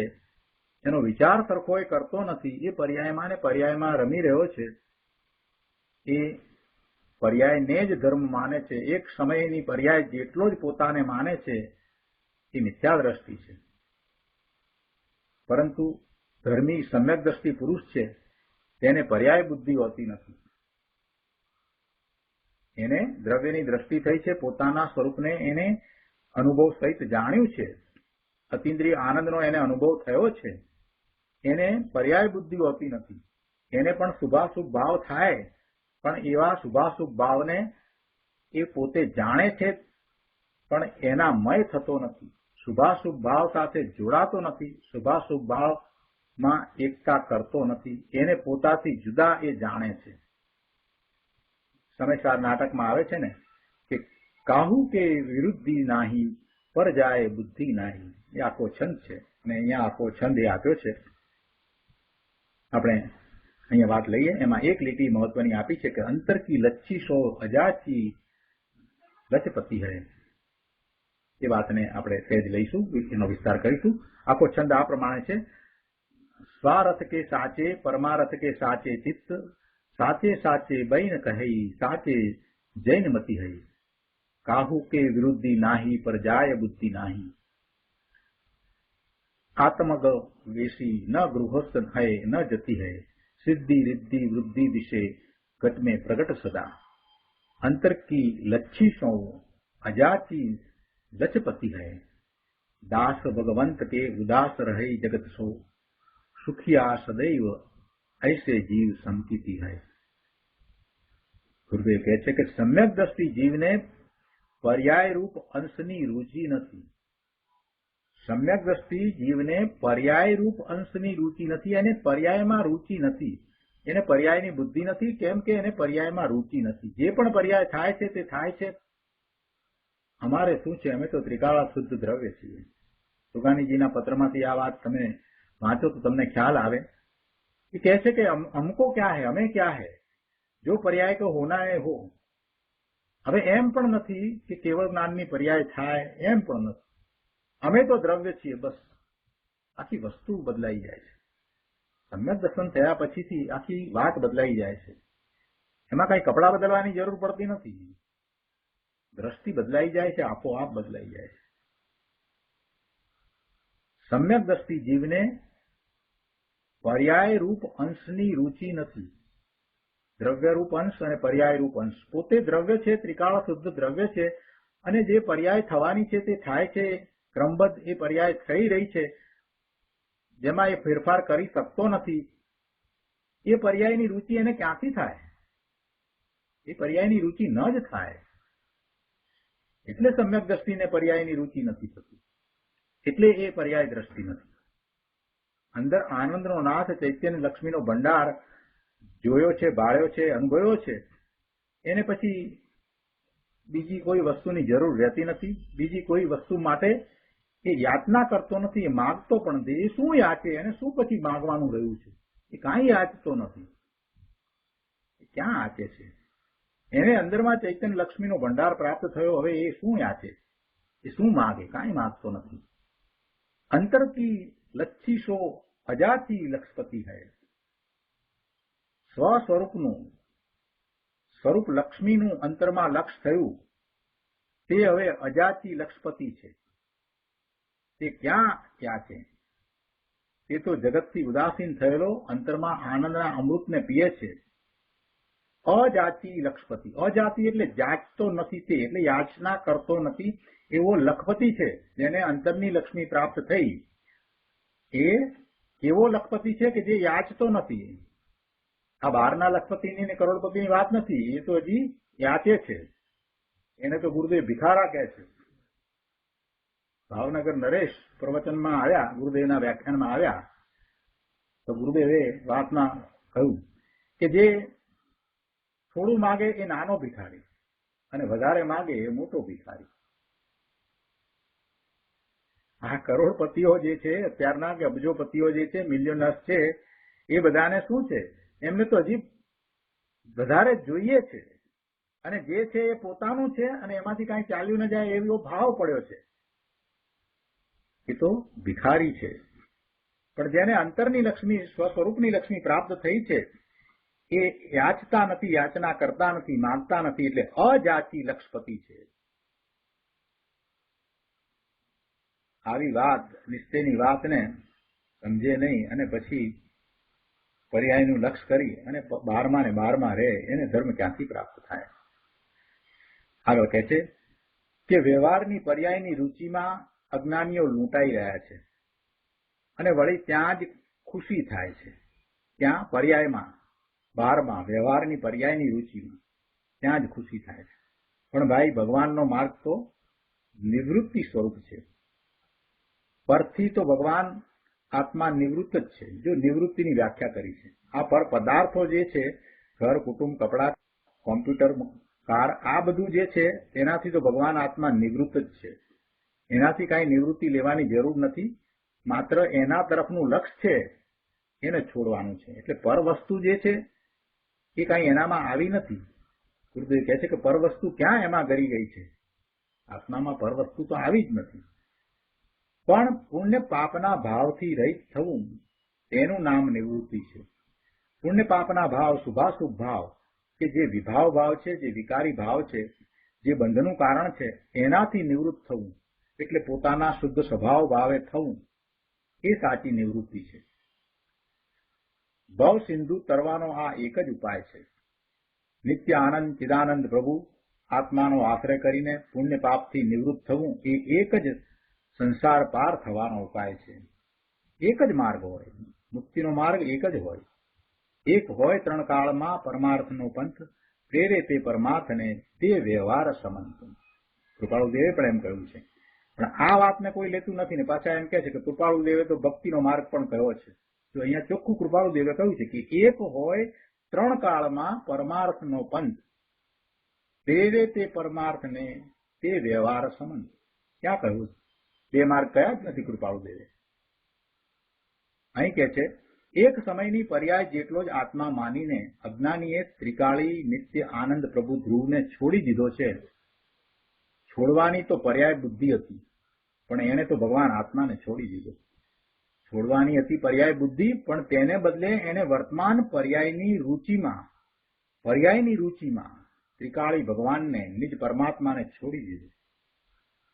Speaker 2: એનો વિચાર સરખો એ કરતો નથી, એ પર્યાયમાં ને પર્યાયમાં રમી રહ્યો છે. એ પર્યાયને જ ધર્મ માને છે. એક સમયની પર્યાય જેટલો જ પોતાને માને છે એ મિથ્યા દ્રષ્ટિ છે. પરંતુ ધર્મી સમ્યક દ્રષ્ટિ પુરુષ છે તેને પર્યાય બુદ્ધિ હોતી નથી. એને દ્રવ્યની દ્રષ્ટિ થઈ છે, પોતાના સ્વરૂપને એને અનુભવ સહિત જાણ્યું છે, અતિન્દ્રિય આનંદનો એને અનુભવ થયો છે. એને પર્યાય બુદ્ધિ હોતી નથી. એને પણ શુભાશુભ ભાવ થાય, પણ એવા શુભાશુભ ભાવને એ પોતે જાણે છે, પણ એના મય થતો નથી. શુભાશુભ ભાવ સાથે જોડાતો નથી, શુભાશુભ ભાવમાં એકતા કરતો નથી. એને પોતાથી જુદા એ જાણે છે. સમયસાર નાટકમાં આવે છે ને કે કાહુ કે વિરુદ્ધિ નાહી પર જાય બુદ્ધિ નાહી. એ આખો છંદ છે, અને અહીંયા આખો છંદ એ આપ્યો છે. આપણે અહીંયા વાત લઈએ, એમાં એક લીટી મહત્વની આપી છે કે અંતર કી લચ્છી સો અજાચી લચપતિ હૈ. એ વાતને આપણે સહેજ લઈશું, એનો વિસ્તાર કરીશું. આખો છંદ આ પ્રમાણે છે: સ્વારથ કે સાચે પરમારથ કે સાચે ચિત્ત, સાચે સાચે બૈન કહી સાચે જૈનમતી હૈ. કાહુ કે વિરુદ્ધિ નાહી પર જાય બુદ્ધિ નાહી. आत्मग वेशी न गृहस्थ है न जति है, सिद्धि रिद्धि वृद्धि दिशे घट में प्रगट सदा. अंतर की लच्छी सौ अजाची लचपति है, दास भगवंत के उदास रहे जगत सो, सुखिया सदैव ऐसे जीव संकिति है. ગુરુદેવ કહે છે કે સમ્યક દ્રષ્ટિ જીવને પર્યાય રૂપ અંશની રુચિ નથી. સમ્યક દ્રષ્ટિ જીવને પર્યાય રૂપ અંશની રુચિ નથી, અને પર્યાયમાં રુચિ નથી. એને પર્યાયની બુદ્ધિ નથી, કેમ કે એને પર્યાયમાં રુચિ નથી. જે પણ પર્યાય થાય છે તે થાય છે. અમારે શું છે, અમે તો ત્રિકાળા શુદ્ધ દ્રવ્ય છીએ. સુગાનીજીના પત્રમાંથી આ વાત તમે વાંચો તો તમને ખ્યાલ આવે. એ કહે છે કે हमको क्या है, हमें क्या है, जो पर्याय को होना है हो. હવે એમ પણ નથી કે કેવળ જ્ઞાનની પર્યાય થાય, એમ પણ નથી. અમે તો દ્રવ્ય છીએ, બસ. આખી વસ્તુ બદલાઈ જાય છે. સમ્યક દર્શન થયા પછીથી આખી વાત બદલાઈ જાય છે. એમાં કઈ કપડાં બદલવાની જરૂર પડતી નથી. દ્રષ્ટિ બદલાઈ જાય છે, આપોઆપ બદલાઈ જાય છે. સમ્યક દ્રષ્ટિ જીવને પર્યાય રૂપ અંશની રુચિ નથી. દ્રવ્ય રૂપ અંશ અને પર્યાય રૂપ અંશ. પોતે દ્રવ્ય છે, ત્રિકાળ શુદ્ધ દ્રવ્ય છે, અને જે પર્યાય થવાની છે તે થાય છે. ક્રમબદ્ધ એ પર્યાય થઈ રહી છે, જેમાં એ ફેરફાર કરી શકતો નથી. એ પર્યાયની રુચિ એને ક્યાંથી થાય? એ પર્યાયની રુચિ ન જ થાય. એટલે સમ્યક દ્રષ્ટિને પર્યાયની રુચિ નથી થતી. એટલે એ પર્યાય દ્રષ્ટિ નથી. અંદર આનંદનો નાથ ચૈતન્ય લક્ષ્મીનો ભંડાર જોયો છે, બાળ્યો છે, અનુભવ્યો છે, એને પછી બીજી કોઈ વસ્તુની જરૂર રહેતી નથી. બીજી કોઈ વસ્તુ માટે એ યાચના કરતો નથી, એ માગતો પણ નથી. એ શું યાચે, એને શું પછી માગવાનું રહ્યું છે? એ કાંઈ યાચતો નથી. એ ક્યાં યાચે છે? એને અંદરમાં ચૈતન્ય લક્ષ્મીનો ભંડાર પ્રાપ્ત થયો. હવે એ શું યાચે, એ શું માગે? કાંઈ માગતો નથી. અંતર કી લચ્છીસો અજાતી લક્ષપતિ હૈ. સ્વ સ્વરૂપનું સ્વરૂપ લક્ષ્મીનું અંતરમાં લક્ષ થયું, તે હવે અજાતી લક્ષપતિ છે. તે ક્યાં છે? તે તો જગતથી ઉદાસીન થયેલો અંતરમાં આનંદના અમૃતને પીએ છે. અજાતી લક્ષપતિ. અજાતિ એટલે જાચતો નથી, તે એટલે યાચના કરતો નથી એવો લખપતિ છે, જેને અંતરની લક્ષ્મી પ્રાપ્ત થઈ. એ કેવો લખપતિ છે કે જે યાચતો નથી. આ બહારના લખપતિની ને કરોડપતિની વાત નથી. એ તો હજી યાચે છે. એને તો ગુરુદેવ ભિખારા કહે છે. ભાવનગર નરેશ પ્રવચનમાં આવ્યા, ગુરુદેવના વ્યાખ્યાનમાં આવ્યા, તો ગુરુદેવે વાતમાં કહ્યું કે જે થોડું માગે એ નાનો ભિખારી, અને વધારે માગે એ મોટો ભિખારી. આ કરોડપતિઓ જે છે અત્યારના, કે અબજોપતિઓ જે છે, મિલિયનર્સ છે, એ બધાને શું છે? એમને તો હજી વધારે જોઈએ છે, અને જે છે એ પોતાનું છે, અને એમાંથી કાંઈ ચાલ્યું ન જાય એવો ભાવ પડ્યો છે. એ તો ભિખારી છે. પણ જેને અંતરની લક્ષ્મી, સ્વસ્વરૂપની લક્ષ્મી પ્રાપ્ત થઈ છે, એ યાચતા નથી, યાચના કરતા નથી, માંગતા નથી, એટલે અજાતિ લક્ષપતિ છે. આવી વાત, નિશ્ચયની વાતને સમજે નહીં, અને પછી પર્યાયનું લક્ષ કરી અને બારમાં ને બારમાં રહે, એને ધર્મ ક્યાંથી પ્રાપ્ત થાય? આગળ કહે છે કે વ્યવહારની પર્યાયની રુચિમાં અજ્ઞાનીઓ લૂંટાઈ રહ્યા છે, અને વળી ત્યાં જ ખુશી થાય છે. ત્યાં પર્યાયમાં, બારમાં, વ્યવહારની પર્યાયની રુચિમાં ત્યાં જ ખુશી થાય છે. પણ ભાઈ, ભગવાનનો માર્ગ તો નિવૃત્તિ સ્વરૂપ છે. પરથી તો ભગવાન આત્મા નિવૃત્ત જ છે. જો નિવૃત્તિની વ્યાખ્યા કરી છે. આ પર પદાર્થો જે છે, ઘર, કુટુંબ, કપડા, કોમ્પ્યુટર, કાર, આ બધું જે છે, એનાથી તો ભગવાન આત્મા નિવૃત્ત જ છે. એનાથી કાંઈ નિવૃત્તિ લેવાની જરૂર નથી. માત્ર એના તરફનું લક્ષ છે, એને છોડવાનું છે. એટલે પર વસ્તુ જે છે એ કાંઈ એનામાં આવી નથી. ગુરુદેવ કહે છે કે પર વસ્તુ ક્યાં એમાં ગરી ગઈ છે? આત્મામાં પર વસ્તુ તો આવી જ નથી. પણ પુણ્ય પાપના ભાવથી રહિત થવું, તેનું નામ નિવૃત્તિ છે. પુણ્ય પાપના ભાવ, શુભાશુભ ભાવ, કે જે વિભાવ ભાવ છે, જે વિકારી ભાવ છે, જે બંધનું કારણ છે, એનાથી નિવૃત્ત થવું, એટલે પોતાના શુદ્ધ સ્વભાવ ભાવે થવું, એ સાચી નિવૃત્તિ છે. ભવ સિંધુ તરવાનો આ એક જ ઉપાય છે. નિત્ય આનંદ ચિદાનંદ પ્રભુ આત્માનો આશ્રય કરીને પુણ્ય પાપથી નિવૃત્ત થવું એ એક જ સંસાર પાર થવાનો ઉપાય છે. એક જ માર્ગ હોય, મુક્તિનો માર્ગ એક જ હોય. એક હોય ત્રણ કાળમાં પરમાર્થનો પંથ, પ્રેરે તે પરમાર્થને તે વ્યવહાર સમંત. કૃપાળુદેવે પણ એમ કહ્યું છે. પણ આ વાતને કોઈ લેતું નથી ને પાછા એમ કહે છે કે કૃપાળુદેવે તો ભક્તિનો માર્ગ પણ કહ્યો છે. તો અહીંયા ચોખ્ખું કૃપાળુદેવે કહ્યું છે કે એક હોય ત્રણ કાળમાં પરમાર્થનો પંથ, પ્રેરે તે પરમાર્થને તે વ્યવહાર સમંત. ક્યાં કહ્યું? બે માર્ગ કયા જ નથી કૃપાળુદેવે. અહીં કે છે એક સમયની પર્યાય જેટલો જ આત્મા માનીને અજ્ઞાનીએ ત્રિકાળી નિત્ય આનંદ પ્રભુ ધ્રુવને છોડી દીધો છે. છોડવાની તો પર્યાય બુદ્ધિ હતી, પણ એને તો ભગવાન આત્માને છોડી દીધો. છોડવાની હતી પર્યાય બુદ્ધિ, પણ તેને બદલે એને વર્તમાન પર્યાયની રૂચિમાં ત્રિકાળી ભગવાનને નિજ પરમાત્માને છોડી દીધું.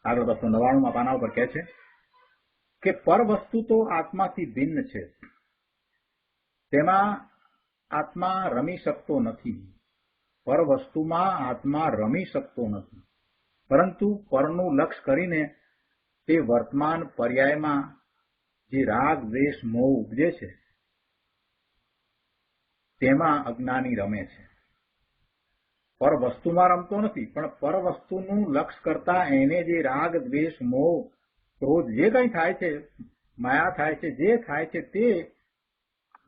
Speaker 2: આગળ 299 પાના ઉપર કહે છે કે પર વસ્તુ તો આત્માથી ભિન્ન છે, તેમાં આત્મા રમી શકતો નથી. પર વસ્તુમાં આત્મા રમી શકતો નથી, પરંતુ પરનું લક્ષ્ય કરીને તે વર્તમાન પર્યાયમાં જે રાગ દ્વેષ મોહ ઉપજે છે તેમાં અજ્ઞાની રમે છે. પર વસ્તુમાં રમતો નથી, પણ પર વસ્તુનું લક્ષ્ય કરતા એને જે રાગ દ્વેષ મોહ ક્રોધ જે કંઈ થાય છે, માયા થાય છે, જે થાય છે તે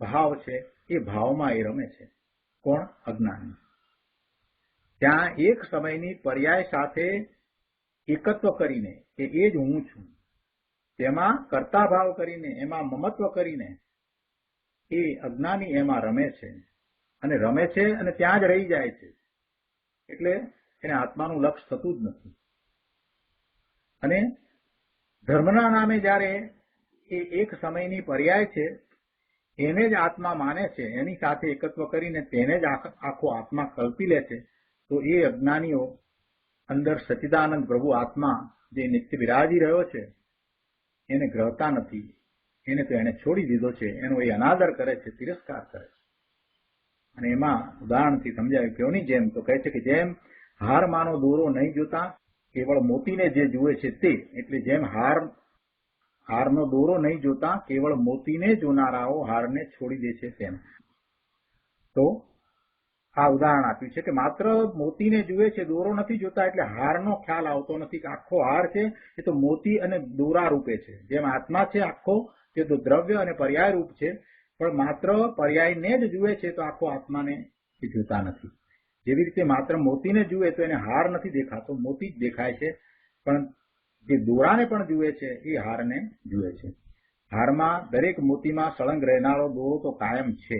Speaker 2: ભાવ છે, એ ભાવમાં એ રમે છે. કોણ? અજ્ઞાની. ત્યાં એક સમયની પર્યાય સાથે એકત્વ કરીને કે એ જ હું છું, તેમાં કર્તા ભાવ કરીને, એમાં મમત્વ કરીને એ અજ્ઞાની એમાં રમે છે અને ત્યાં જ રહી જાય છે. એટલે એને આત્માનું લક્ષ્ય થતું જ નથી. અને ધર્મના નામે જ્યારે એ એક સમયની પર્યાય છે એને જ આત્મા માને છે, એની સાથે એકત્વ કરીને તેને જ આખો આત્મા કલ્પી લે છે, તો એ અજ્ઞાનીઓ અંદર સચ્ચિદાનંદ પ્રભુ આત્મા જે નિત્ય બિરાજી રહ્યો છે એને ગ્રહતા નથી. એને તો એને છોડી દીધો છે, એનો એ અનાદર કરે છે, તિરસ્કાર કરે છે. અને એમાં ઉદાહરણથી સમજાવ્યું કેવની જેમ? તો કહે છે કે જેમ હારમાંનો દોરો નહીં જોતા કેવળ મોતીને જે જુએ છે તે, એટલે જેમ હારનો દોરો નહીં જોતા કેવળ મોતીને જોનારાઓ હારને છોડી દે છે તેમ. તો આ ઉદાહરણ આપ્યું છે કે માત્ર મોતીને જુએ છે, દોરો નથી જોતા, એટલે હારનો ખ્યાલ આવતો નથી કે આખો હાર છે એ તો મોતી અને દોરા રૂપે છે. જેમ આત્મા છે આખો તે તો દ્રવ્ય અને પર્યાય રૂપ છે, પણ માત્ર પર્યાયને જ જુએ છે તો આખો આત્માને એ જોતા નથી. જેવી રીતે માત્ર મોતીને જુએ તો એને હાર નથી દેખાતો, મોતી જ દેખાય છે, પણ જે દોરાને પણ જુએ છે એ હારને જુએ છે. હારમાં દરેક મોતીમાં સળંગ રહેનારો દોરો તો કાયમ છે,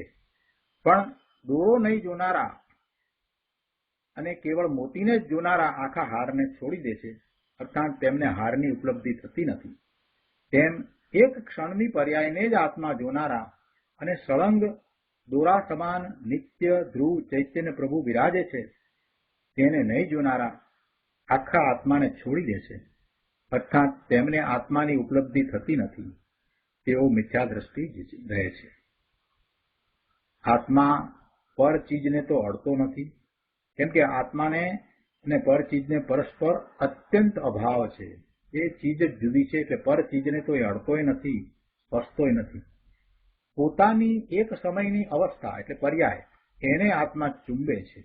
Speaker 2: પણ દોરો નહીં જોનારા અને કેવળ મોતીને જ જોનારા આખા હારને છોડી દે છે, અર્થાત તેમને હારની ઉપલબ્ધિ થતી નથી. તેમ એક ક્ષણની પર્યાયને જ આત્મા જોનારા અને સળંગ દોરા સમાન નિત્ય ધ્રુવ ચૈતન્ય પ્રભુ વિરાજે છે તેને નહીં જોનારા આખા આત્માને છોડી દે છે, અર્થાત તેમને આત્માની ઉપલબ્ધિ થતી નથી. તેઓ મિથ્યા દ્રષ્ટિ રહે છે. આત્મા પર ચીજને તો અડતો નથી, કેમ કે આત્માને અને પર ચીજને પરસ્પર અત્યંત અભાવ છે. એ ચીજ જ જુદી છે, એટલે પર ચીજને તો એ અડતોય નથી, સ્પર્શતોય નથી. પોતાની એક સમયની અવસ્થા એટલે પર્યાય એને આત્મા ચુંબે છે,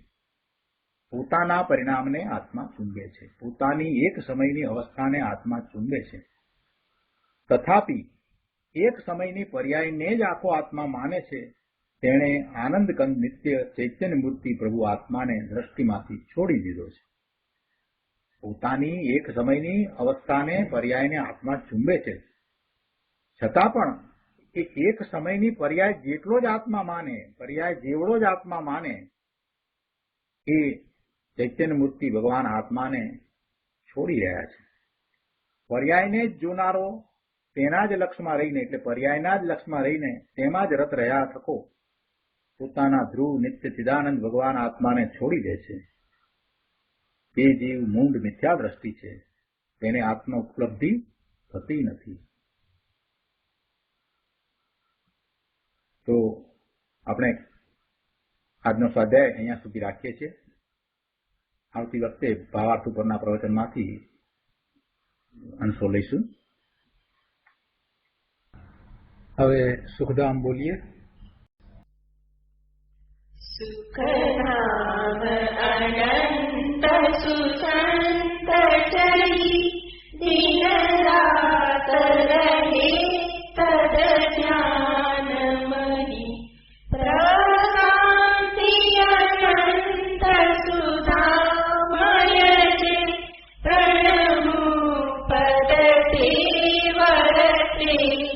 Speaker 2: પોતાના પરિણામને આત્મા ચુંબે છે, પોતાની એક સમયની અવસ્થાને આત્મા ચુંબે છે. તથાપિ એક સમયની પર્યાયને જ આખો આત્મા માને છે તેણે આનંદ કંદ નિત્ય ચૈતન્ય મૂર્તિ પ્રભુ આત્માને દ્રષ્ટિમાંથી છોડી દીધો છે. પોતાની એક સમયની અવસ્થાને પર્યાયને આત્મા ચુંબે છે, છતાં પણ એ એક સમયની પર્યાય જેટલો જ આત્મા માને, પર્યાય જેવડો જ આત્મા માને એ ચૈતન્ય મૂર્તિ ભગવાન આત્માને છોડી રહ્યા છે. પર્યાયને જ જોનારો તેના જ લક્ષમાં રહીને, એટલે પર્યાયના જ લક્ષમાં રહીને તેમાં જ રત રહ્યા થકો પોતાના ધ્રુવ નિત્ય ચિદાનંદ ભગવાન આત્માને છોડી દે છે. તે જીવ મૂંડ મિથ્યા દ્રષ્ટિ છે, તેને આત્મ ઉપલબ્ધિ થતી નથી. તો આપણે આજનો સ્વાધ્યાય અહીંયા સુધી રાખીએ છીએ. આવતી વખતે ભાવાર્થ ઉપરના પ્રવચનમાંથી અંશો લઈશું. હવે સુખધામ બોલીએ.
Speaker 3: સુખધામ અનંત સુસંત ચરી દિન રાત રહે તદ ધ્યાન મહી પ્રશાંતિ અનંત સુધામય છે પ્રણમુ પદ તે વરતે